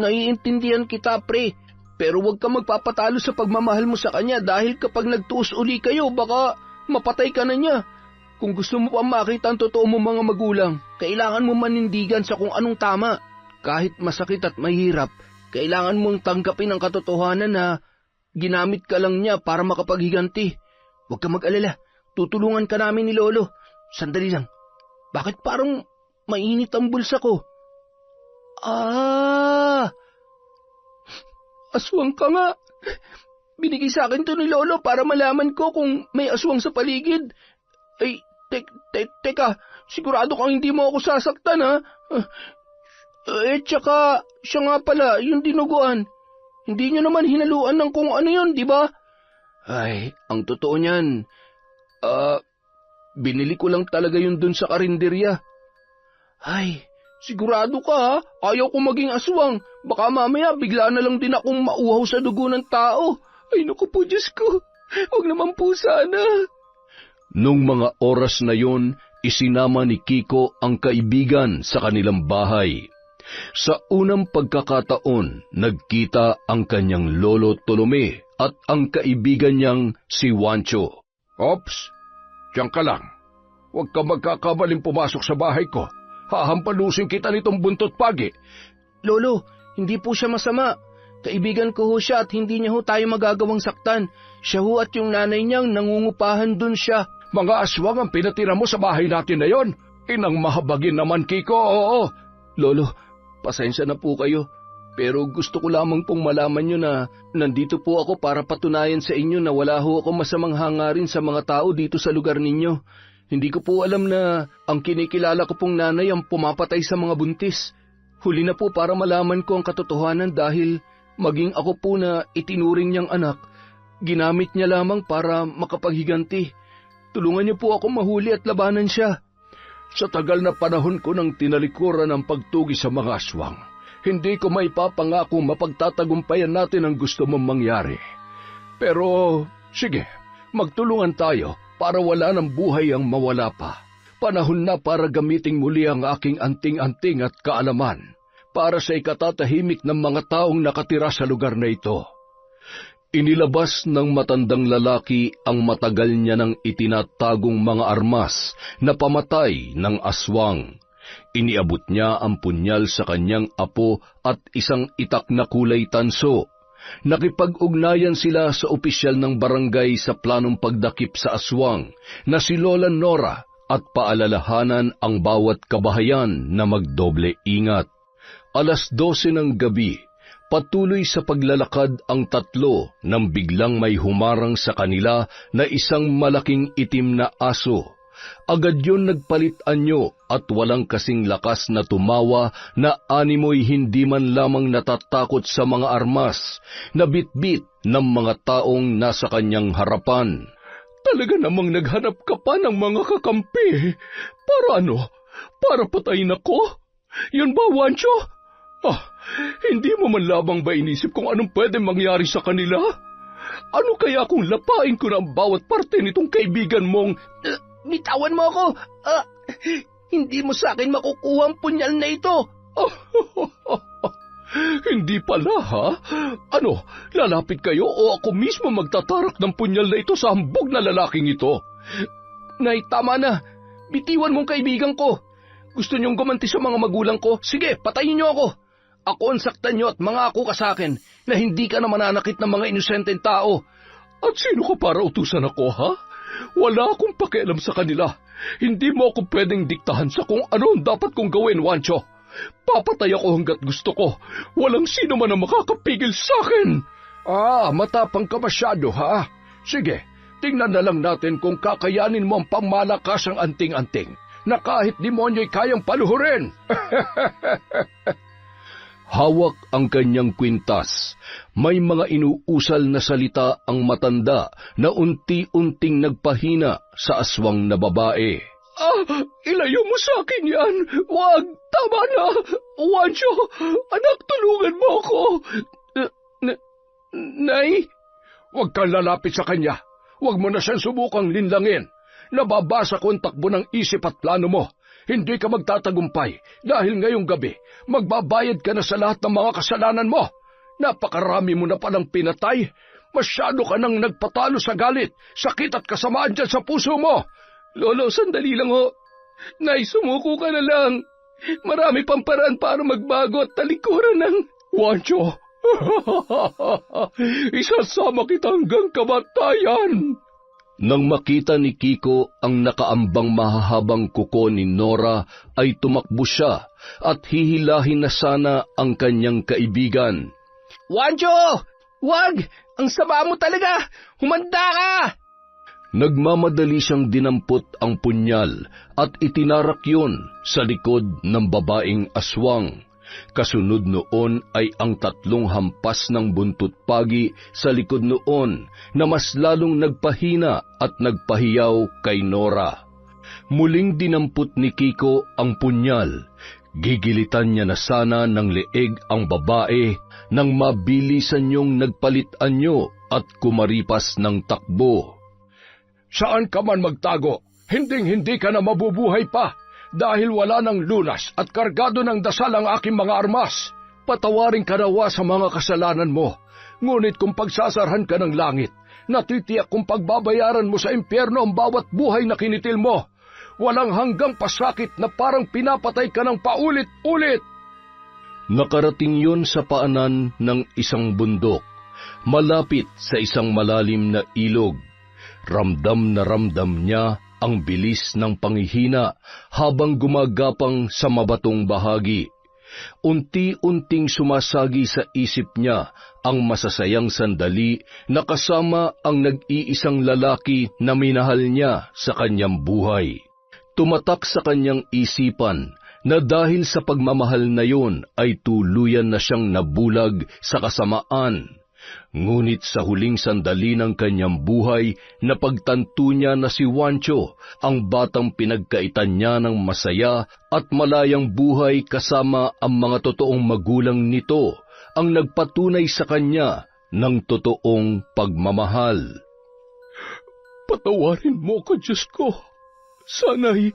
Naiintindihan kita, pre. Pero huwag ka magpapatalo sa pagmamahal mo sa kanya dahil kapag nagtuos uli kayo, baka mapatay ka na niya. Kung gusto mo pa makita ang totoo mo mga magulang, kailangan mo manindigan sa kung anong tama. Kahit masakit at mahirap, kailangan mong tanggapin ang katotohanan na ginamit ka lang niya para makapaghiganti. Huwag ka mag-alala, tutulungan ka namin ni Lolo. Sandali lang, bakit parang mainit ang bulsa ko? Aswang ka nga. Binigay sa akin to ni Lolo para malaman ko kung may aswang sa paligid. Ay, teka, sigurado kang hindi mo ako sasaktan, ha? Tsaka, siya nga pala, yung dinuguan. Hindi nyo naman hinaluan ng kung ano yun, di ba? Ay, ang totoo niyan, binili ko lang talaga yun dun sa karinderya. Ay, sigurado ka, ha? Ayaw ko maging aswang. Baka mamaya bigla na lang din akong mauhaw sa dugo ng tao. Ay, naku po, Diyos ko. Huwag naman po sana. Nung mga oras na yon, isinama ni Kiko ang kaibigan sa kanilang bahay. Sa unang pagkakataon, nagkita ang kanyang lolo Tolome at ang kaibigan niyang si Wancho. Ops, diyan ka lang. Huwag ka magkakabaling pumasok sa bahay ko. Hahampalusin kita nitong buntot pagi. Lolo, hindi po siya masama. Kaibigan ko ho siya at hindi niya ho tayo magagawang saktan. Siya ho at yung nanay niyang nangungupahan dun siya. Mga aswang ang pinatira mo sa bahay natin na yon. Inang mahabagin naman, Kiko, oo. Lolo, pasensya na po kayo. Pero gusto ko lamang pong malaman nyo na nandito po ako para patunayan sa inyo na wala ho ako masamang hangarin sa mga tao dito sa lugar ninyo. Hindi ko po alam na ang kinikilala ko pong nanay ang pumapatay sa mga buntis. Huli na po para malaman ko ang katotohanan dahil maging ako po na itinuring niyang anak, ginamit niya lamang para makapaghiganti. Tulungan niyo po ako mahuli at labanan siya. Sa tagal na panahon ko nang tinalikuran ang pagtugi sa mga aswang, hindi ko maipapangako mapagtatagumpayan natin ang gusto mong mangyari. Pero, sige, magtulungan tayo para wala ng buhay ang mawala pa. Panahon na para gamiting muli ang aking anting-anting at kaalaman para sa ikatatahimik ng mga taong nakatira sa lugar na ito. Inilabas ng matandang lalaki ang matagal niya ng itinatagong mga armas na pamatay ng aswang. Iniabot niya ang punyal sa kanyang apo at isang itak na kulay tanso. Nakipag-ugnayan sila sa opisyal ng barangay sa planong pagdakip sa aswang na si Lola Nora at paalalahanan ang bawat kabahayan na magdoble ingat. 12:00 ng gabi, patuloy sa paglalakad ang tatlo nang biglang may humarang sa kanila na isang malaking itim na aso. Agad yun nagpalit anyo at walang kasing lakas na tumawa na animoy hindi man lamang natatakot sa mga armas na bitbit ng mga taong nasa kanyang harapan. Talaga namang naghanap ka pa ng mga kakampi. Para ano? Para patayin ako? Yun ba, Wancho? Hindi mo man labang ba inisip kung anong pwede mangyari sa kanila? Ano kaya kung lapain ko na ang bawat parte nitong kaibigan mong... Bitawan mo ako! Hindi mo sa akin makukuha ang punyal na ito! Hindi pala, ha? Ano, lalapit kayo o ako mismo magtatarak ng punyal na ito sa hambog na lalaking ito? Nay, tama na. Bitiwan mong kaibigan ko. Gusto niyong gumanti sa mga magulang ko? Sige, patayin niyo ako. Ako ang saktan niyo at mangako ka sa akin na hindi ka na mananakit ng mga inosenteng tao. At sino ka para utusan ako, ha? Wala akong pakialam sa kanila. Hindi mo ako pwedeng diktahan sa kung ano ang dapat kong gawin, Wancho. Papatay ako hanggat gusto ko. Walang sino man ang makakapigil sa akin. Matapang ka masyado, ha? Sige, tingnan na lang natin kung kakayanin mo ang pangmalakasang anting-anting na kahit demonyo'y kayang paluhurin. Hawak ang kanyang kwintas. May mga inuusal na salita ang matanda na unti-unting nagpahina sa aswang na babae. Ilayo mo sa akin yan. Wag, tama na. Wancho, anak, tulungan mo ako. Nay? Huwag kang lalapit sa kanya. Huwag mo na siyang subukang linlangin. Nababasa ko ang takbo ng isip at plano mo. Hindi ka magtatagumpay dahil ngayong gabi magbabayad ka na sa lahat ng mga kasalanan mo. Napakarami mo na palang pinatay. Masyado ka nang nagpatalo sa galit, sakit at kasamaan dyan sa puso mo. Lolo, sandali lang ho. Nay, sumuko ka na lang. Marami pang paraan para magbago at talikuran ng... Wancho, isasama kita hanggang kamatayan. Nang makita ni Kiko ang nakaambang mahahabang kuko ni Nora, ay tumakbo siya at hihilahin na sana ang kanyang kaibigan. Wancho! Wag! Ang sama mo talaga! Humanda ka! Nagmamadali siyang dinampot ang punyal at itinarak yun sa likod ng babaeng aswang. Kasunod noon ay ang 3 hampas ng buntot pagi sa likod noon na mas lalong nagpahina at nagpahiyaw kay Nora. Muling dinampot ni Kiko ang punyal. Gigilitan niya na sana ng leeg ang babae nang mabilisan niyong nagpalit anyo at kumaripas ng takbo. Saan ka man magtago, hinding-hindi ka na mabubuhay pa dahil wala ng lunas at kargado ng dasal ang aking mga armas. Patawarin ka nawa sa mga kasalanan mo, ngunit kung pagsasarhan ka ng langit, natitiyak kung pagbabayaran mo sa impyerno ang bawat buhay na kinitil mo. Walang hanggang pasakit na parang pinapatay ka ng paulit-ulit. Nakarating yun sa paanan ng isang bundok, malapit sa isang malalim na ilog. Ramdam na ramdam niya ang bilis ng panghihina habang gumagapang sa mabatong bahagi. Unti-unting sumasagi sa isip niya ang masasayang sandali na kasama ang nag-iisang lalaki na minahal niya sa kanyang buhay. Tumatak sa kanyang isipan na dahil sa pagmamahal na yun ay tuluyan na siyang nabulag sa kasamaan. Ngunit sa huling sandali ng kanyang buhay, napagtanto niya na si Juancho, ang batang pinagkaitan niya ng masaya at malayang buhay kasama ang mga totoong magulang nito, ang nagpatunay sa kanya ng totoong pagmamahal. Patawarin mo ko, Diyos ko. Sana'y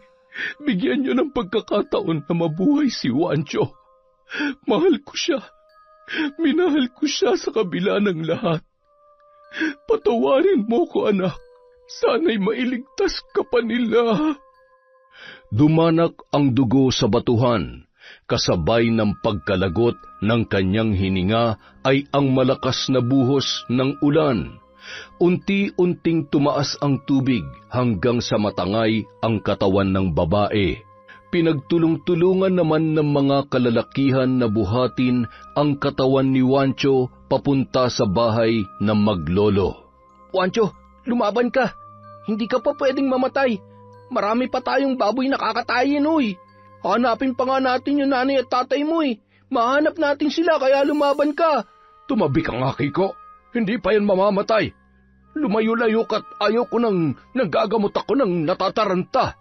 bigyan niyo ng pagkakataon na mabuhay si Juancho. Mahal ko siya. Minahal ko siya sa kabila ng lahat. Patawarin mo ko, anak. Sana'y mailigtas ka pa nila. Dumanak ang dugo sa batuhan. Kasabay ng pagkalagot ng kanyang hininga ay ang malakas na buhos ng ulan. Unti-unting tumaas ang tubig hanggang sa matangay ang katawan ng babae. Pinagtulong-tulungan naman ng mga kalalakihan na buhatin ang katawan ni Juancho papunta sa bahay ng maglolo. Juancho, lumaban ka. Hindi ka pa pwedeng mamatay. Marami pa tayong baboy na kakatayin, uy. Hanapin pa nga natin yung nanay at tatay mo, eh. Mahanap natin sila, kaya lumaban ka. Tumabi ka nga, Kiko. Hindi pa yan mamamatay. Lumayo-layo ka't ayaw ko nang nagagamot ako ng natataranta.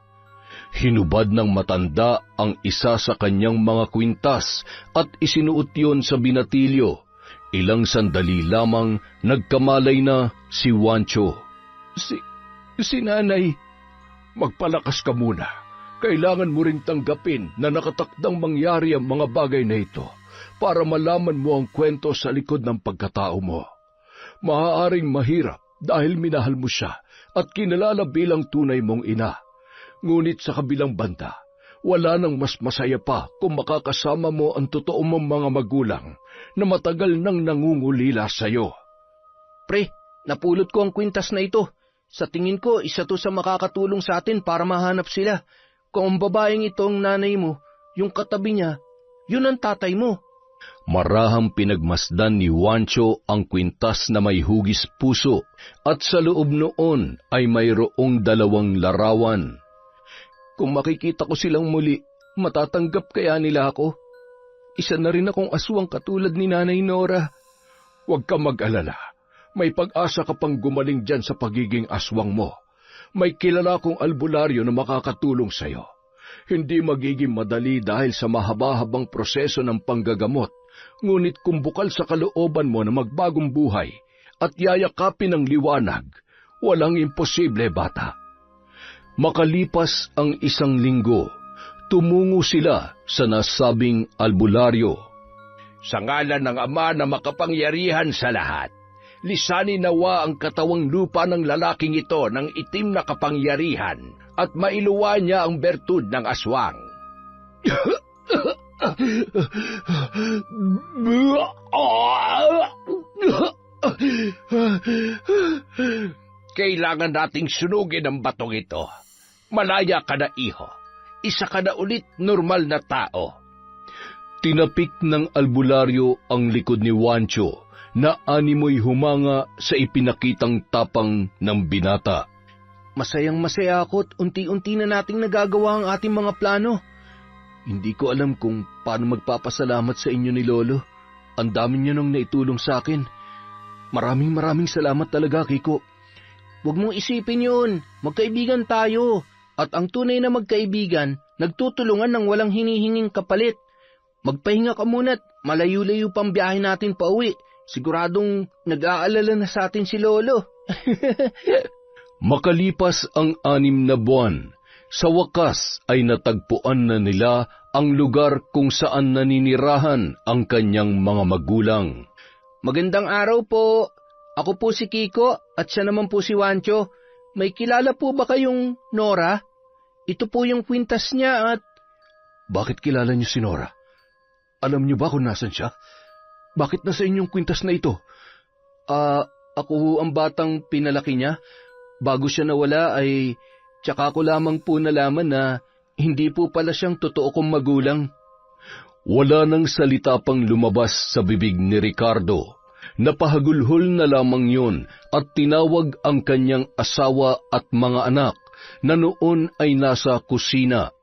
Hinubad ng matanda ang isa sa kanyang mga kwintas at isinuot yon sa binatilyo. Ilang sandali lamang nagkamalay na si Juancho. Si nanay, magpalakas ka muna. Kailangan mo ring tanggapin na nakatakdang mangyari ang mga bagay na ito para malaman mo ang kwento sa likod ng pagkatao mo. Maaaring mahirap dahil minahal mo siya at kinalala bilang tunay mong ina. Ngunit sa kabilang banda, wala nang mas masaya pa kung makakasama mo ang totoo mong mga magulang na matagal nang nangungulila sa iyo. Pre, napulot ko ang kwintas na ito. Sa tingin ko, isa to sa makakatulong sa atin para mahanap sila. Kung ang babaeng ito ang nanay mo, yung katabi niya, yun ang tatay mo. Marahang pinagmasdan ni Juancho ang kwintas na may hugis puso at sa loob noon ay mayroong 2 larawan. Kung makikita ko silang muli, matatanggap kaya nila ako? Isa na rin akong aswang katulad ni Nanay Nora. Huwag ka mag-alala. May pag-asa ka pang gumaling dyan sa pagiging aswang mo. May kilala kong albularyo na makakatulong sa'yo. Hindi magiging madali dahil sa mahaba-habang proseso ng panggagamot, ngunit kung bukal sa kalooban mo na magbagong buhay at yayakapin ng liwanag, walang imposible, bata. Makalipas ang 1 linggo, tumungo sila sa nasabing albularyo. Sa ngalan ng Ama na makapangyarihan sa lahat, lisanin nawa ang katawang lupa ng lalaking ito ng itim na kapangyarihan at mailuwa niya ang bertud ng aswang. Kailangan nating sunugin ang batong ito. Malaya ka na, iho. Isa ka na ulit normal na tao. Tinapik ng albularyo ang likod ni Juancho na animoy humanga sa ipinakitang tapang ng binata. Masayang masaya ako at unti-unti na nating nagagawa ang ating mga plano. Hindi ko alam kung paano magpapasalamat sa inyo ni Lolo. Ang dami niyo nang naitulong sa akin. Maraming salamat talaga, Kiko. Huwag mong isipin yun. Magkaibigan tayo. At ang tunay na magkaibigan, nagtutulungan ng walang hinihinging kapalit. Magpahinga ka muna't malayo-layo pang biyahe natin pauwi. Siguradong nag-aalala na sa atin si Lolo. Makalipas ang 6 na buwan, sa wakas ay natagpuan na nila ang lugar kung saan naninirahan ang kanyang mga magulang. Magandang araw po. Ako po si Kiko at siya naman po si Wancho. May kilala po ba kayong Nora? Ito po yung kwintas niya at... Bakit kilala niyo si Nora? Alam niyo ba kung nasan siya? Bakit nasa inyong kwintas na ito? Ako ang batang pinalaki niya. Bago siya nawala ay tsaka ko lamang po nalaman na hindi po pala siyang totoo kong magulang. Wala nang salita pang lumabas sa bibig ni Ricardo. Napahagulhol na lamang yun at tinawag ang kanyang asawa at mga anak na noon ay nasa kusina.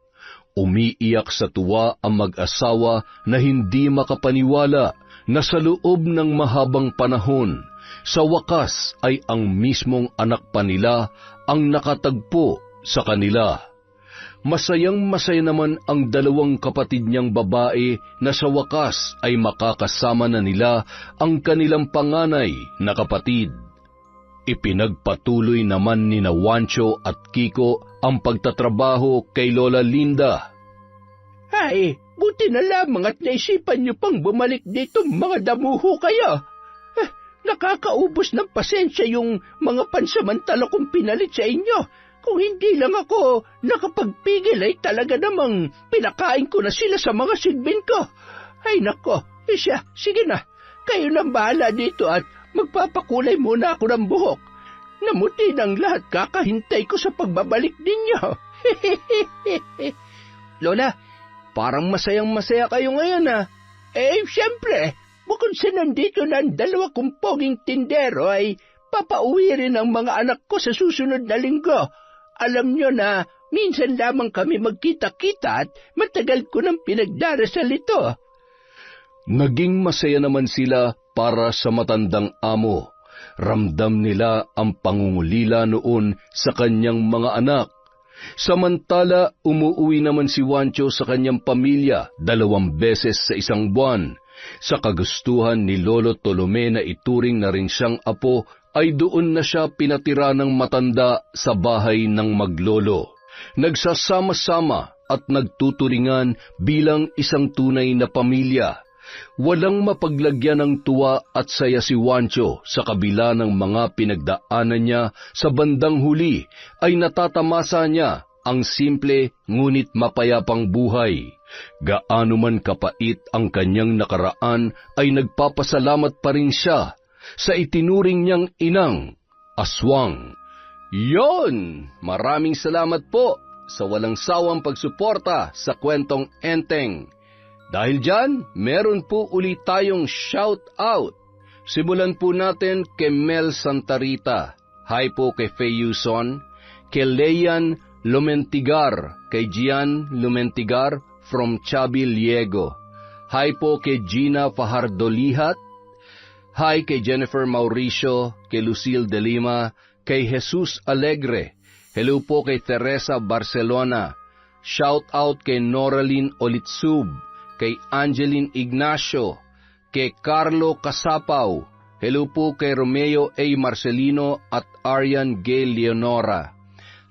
Umiiyak sa tuwa ang mag-asawa na hindi makapaniwala na sa loob ng mahabang panahon, sa wakas ay ang mismong anak pa nila ang nakatagpo sa kanila. Masayang-masaya naman ang 2 kapatid niyang babae na sa wakas ay makakasama na nila ang kanilang panganay na kapatid. Ipinagpatuloy naman ni Wancho at Kiko ang pagtatrabaho kay Lola Linda. Ay, buti na lamang at naisipan niyo pang bumalik dito, mga damuho kayo. Nakakaubos ng pasensya yung mga pansamantala kong pinalit sa inyo. Kung hindi lang ako nakapagpigil ay talaga namang pinakain ko na sila sa mga sigbin ko. Ay nako, siya, sige na. Kayo nang bahala dito at magpapakulay muna ako ng buhok. Namuti ng lahat, kakahintay ko sa pagbabalik ninyo. Lola, parang masayang-masaya kayo ngayon ah. Siyempre, bukod sa nandito na ang 2 kong poging tindero ay papauwi rin ang mga anak ko sa susunod na linggo. Alam nyo na minsan lamang kami magkita-kita at matagal ko nang pinagdarasal ito. Naging masaya naman sila para sa matandang amo. Ramdam nila ang pangungulila noon sa kanyang mga anak. Samantala, umuwi naman si Wancho sa kanyang pamilya 2 beses sa isang buwan. Sa kagustuhan ni Lolo Tolome na ituring na rin siyang apo, ay doon na siya pinatira ng matanda sa bahay ng maglolo. Nagsasama-sama at nagtuturingan bilang isang tunay na pamilya. Walang mapaglagyan ng tuwa at saya si Wancho sa kabila ng mga pinagdaanan niya. Sa bandang huli ay natatamasa niya ang simple ngunit mapayapang buhay. Gaano man kapait ang kanyang nakaraan ay nagpapasalamat pa rin siya sa itinuring niyang inang aswang. Yon! Maraming salamat po sa walang sawang pagsuporta sa kwentong Enteng. Dahil dyan, meron po ulit tayong shout-out. Simulan po natin kay Mel Santarita. Hi po kay Faye Yuson. Kay Leyan Lumentigar. Kay Gian Lumentigar from Chabi, Liego. Hi po kay Gina Fajardolihat. Hi kay Jennifer Mauricio. Kay Lucille de Lima. Kay Jesus Alegre. Hello po kay Teresa Barcelona. Shout-out kay Noraline Olitsub. Kay Angeline Ignacio, kay Carlo Casapaw, hello po kay Romeo A. Marcelino at Arian Gay Leonora.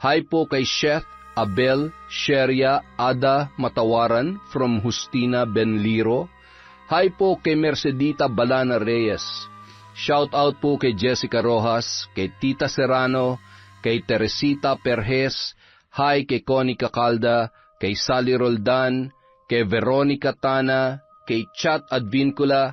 Hi po kay Chef Abel Sheria Ada Matawaran from Justina Benliro. Hi po kay Mercedita Balana Reyes. Shout out po kay Jessica Rojas, kay Tita Serrano, kay Teresita Perjes. Hi kay Connie Cacalda, kay Sally Roldan, kay Veronica Tana, kay Chat Advincula,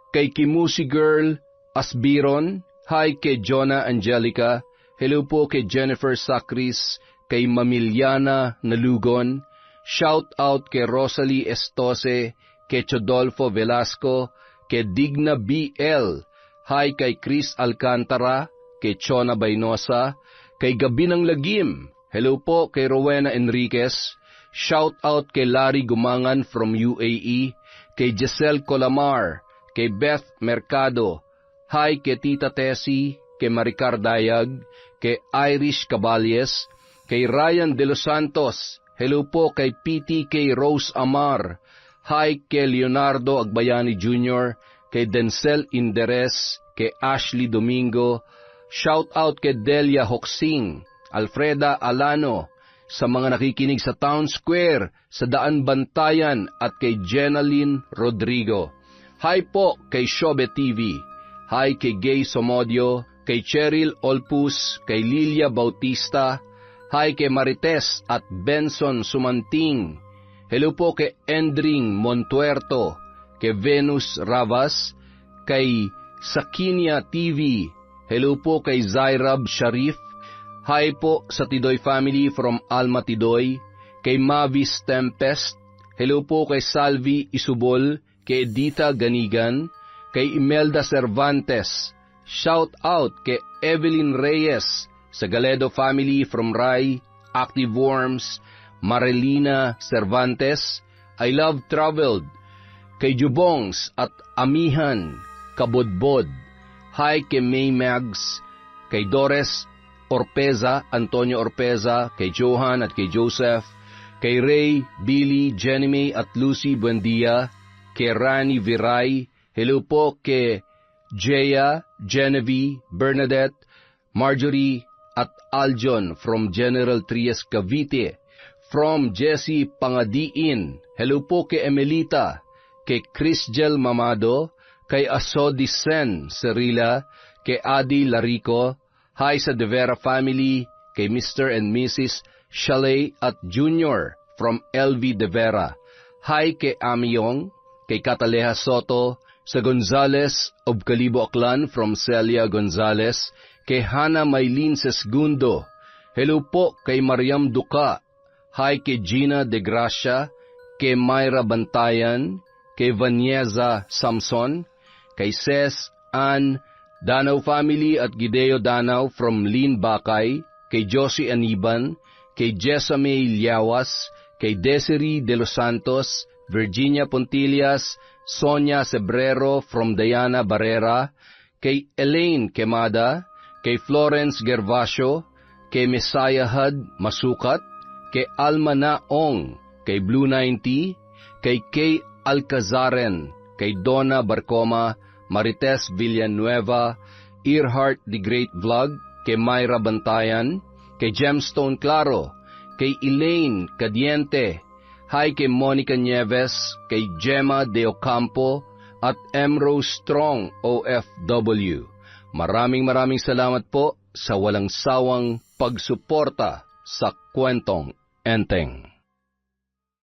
kay Kimusi Girl, Asbiron, hi kay Jonah Angelica, hello po kay Jennifer Sacris, kay Mamiliana Nalugon, shout out kay Rosalie Estose, kay Chodolfo Velasco, kay Digna BL, Hi kay Chris Alcantara, kay Chona Baynosa, kay Gabi ng Lagim. Hello po kay Rowena Enriquez. Shout out kay Larry Gumangan from UAE, kay Giselle Colamar, kay Beth Mercado. Hi kay Tita Tessie, kay Maricar Dayag, kay Irish Caballes, kay Ryan De Los Santos. Hello po kay PTK Rose Amar. Hi kay Leonardo Agbayani Jr., kay Denzel Inderes, kay Ashley Domingo. Shout out kay Delia Hoxing, Alfreda Alano, sa mga nakikinig sa Town Square, sa Daan Bantayan at kay Jenaline Rodrigo. Hi po kay Shobe TV. Hi kay Gay Somodio, kay Cheryl Olpus, kay Lilia Bautista. Hi kay Marites at Benson Sumanting. Hello po kay Endring Montuerto, kay Venus Ravas, kay Sakinia TV. Hello po kay Zairab Sharif. Hi po sa Tidoy family from Alma Tidoy, kay Mavis Tempest. Hello po kay Salvi Isubol, kay Edita Ganigan, kay Imelda Cervantes. Shout out kay Evelyn Reyes sa Galedo family from Rai, Active Worms, Marilina Cervantes. I Love Traveled, kay Jubongs at Amihan Kabodbod. Hi kay May Mags, kay Dores Orpeza, Antonio Orpeza, kay Johan at kay Joseph, kay Ray, Billy, Jenny May at Lucy Buendia, kay Rani Viray. Hello po kay Jaya, Genevieve, Bernadette, Marjorie at Aljon from General Trias Cavite. From Jessie Pangadiin. Hello po kay Emelita, kay Chrisgel Mamado, kay Asodisen Serila, kay Adi Larico. Hi sa De Vera family, kay Mr. and Mrs. Chalet at Junior from LV De Vera. Hi kay Amiyong, kay Cataleja Soto, sa Gonzales of Calibo Aklan from Celia Gonzales, kay Hana Maylin Sesgundo. Hello po kay Mariam Duca. Hi kay Gina De Gracia, kay Myra Bantayan, kay Vanieza Samson, kay Ces Ann Danau family at Gideo Danau from Lin Bakay, kay Josie Aniban, kay Jessame Liawas, kay Desiree De Los Santos, Virginia Pontillas, Sonia Sebrero from Diana Barrera, kay Elaine Quemada, kay Florence Gervasio, kay Messiah Hud Masukat, kay Alma Naong, kay Blue 90, kay Kay Alcazaren, kay Donna Barcoma, Marites Villanueva, Earhart the Great Vlog, kay Myra Bantayan, kay Gemstone Claro, kay Elaine Cadiente. Hi kay Monica Nieves, kay Gemma De Ocampo, at Emrose Strong OFW. Maraming salamat po sa walang sawang pagsuporta sa Kwentong Enteng.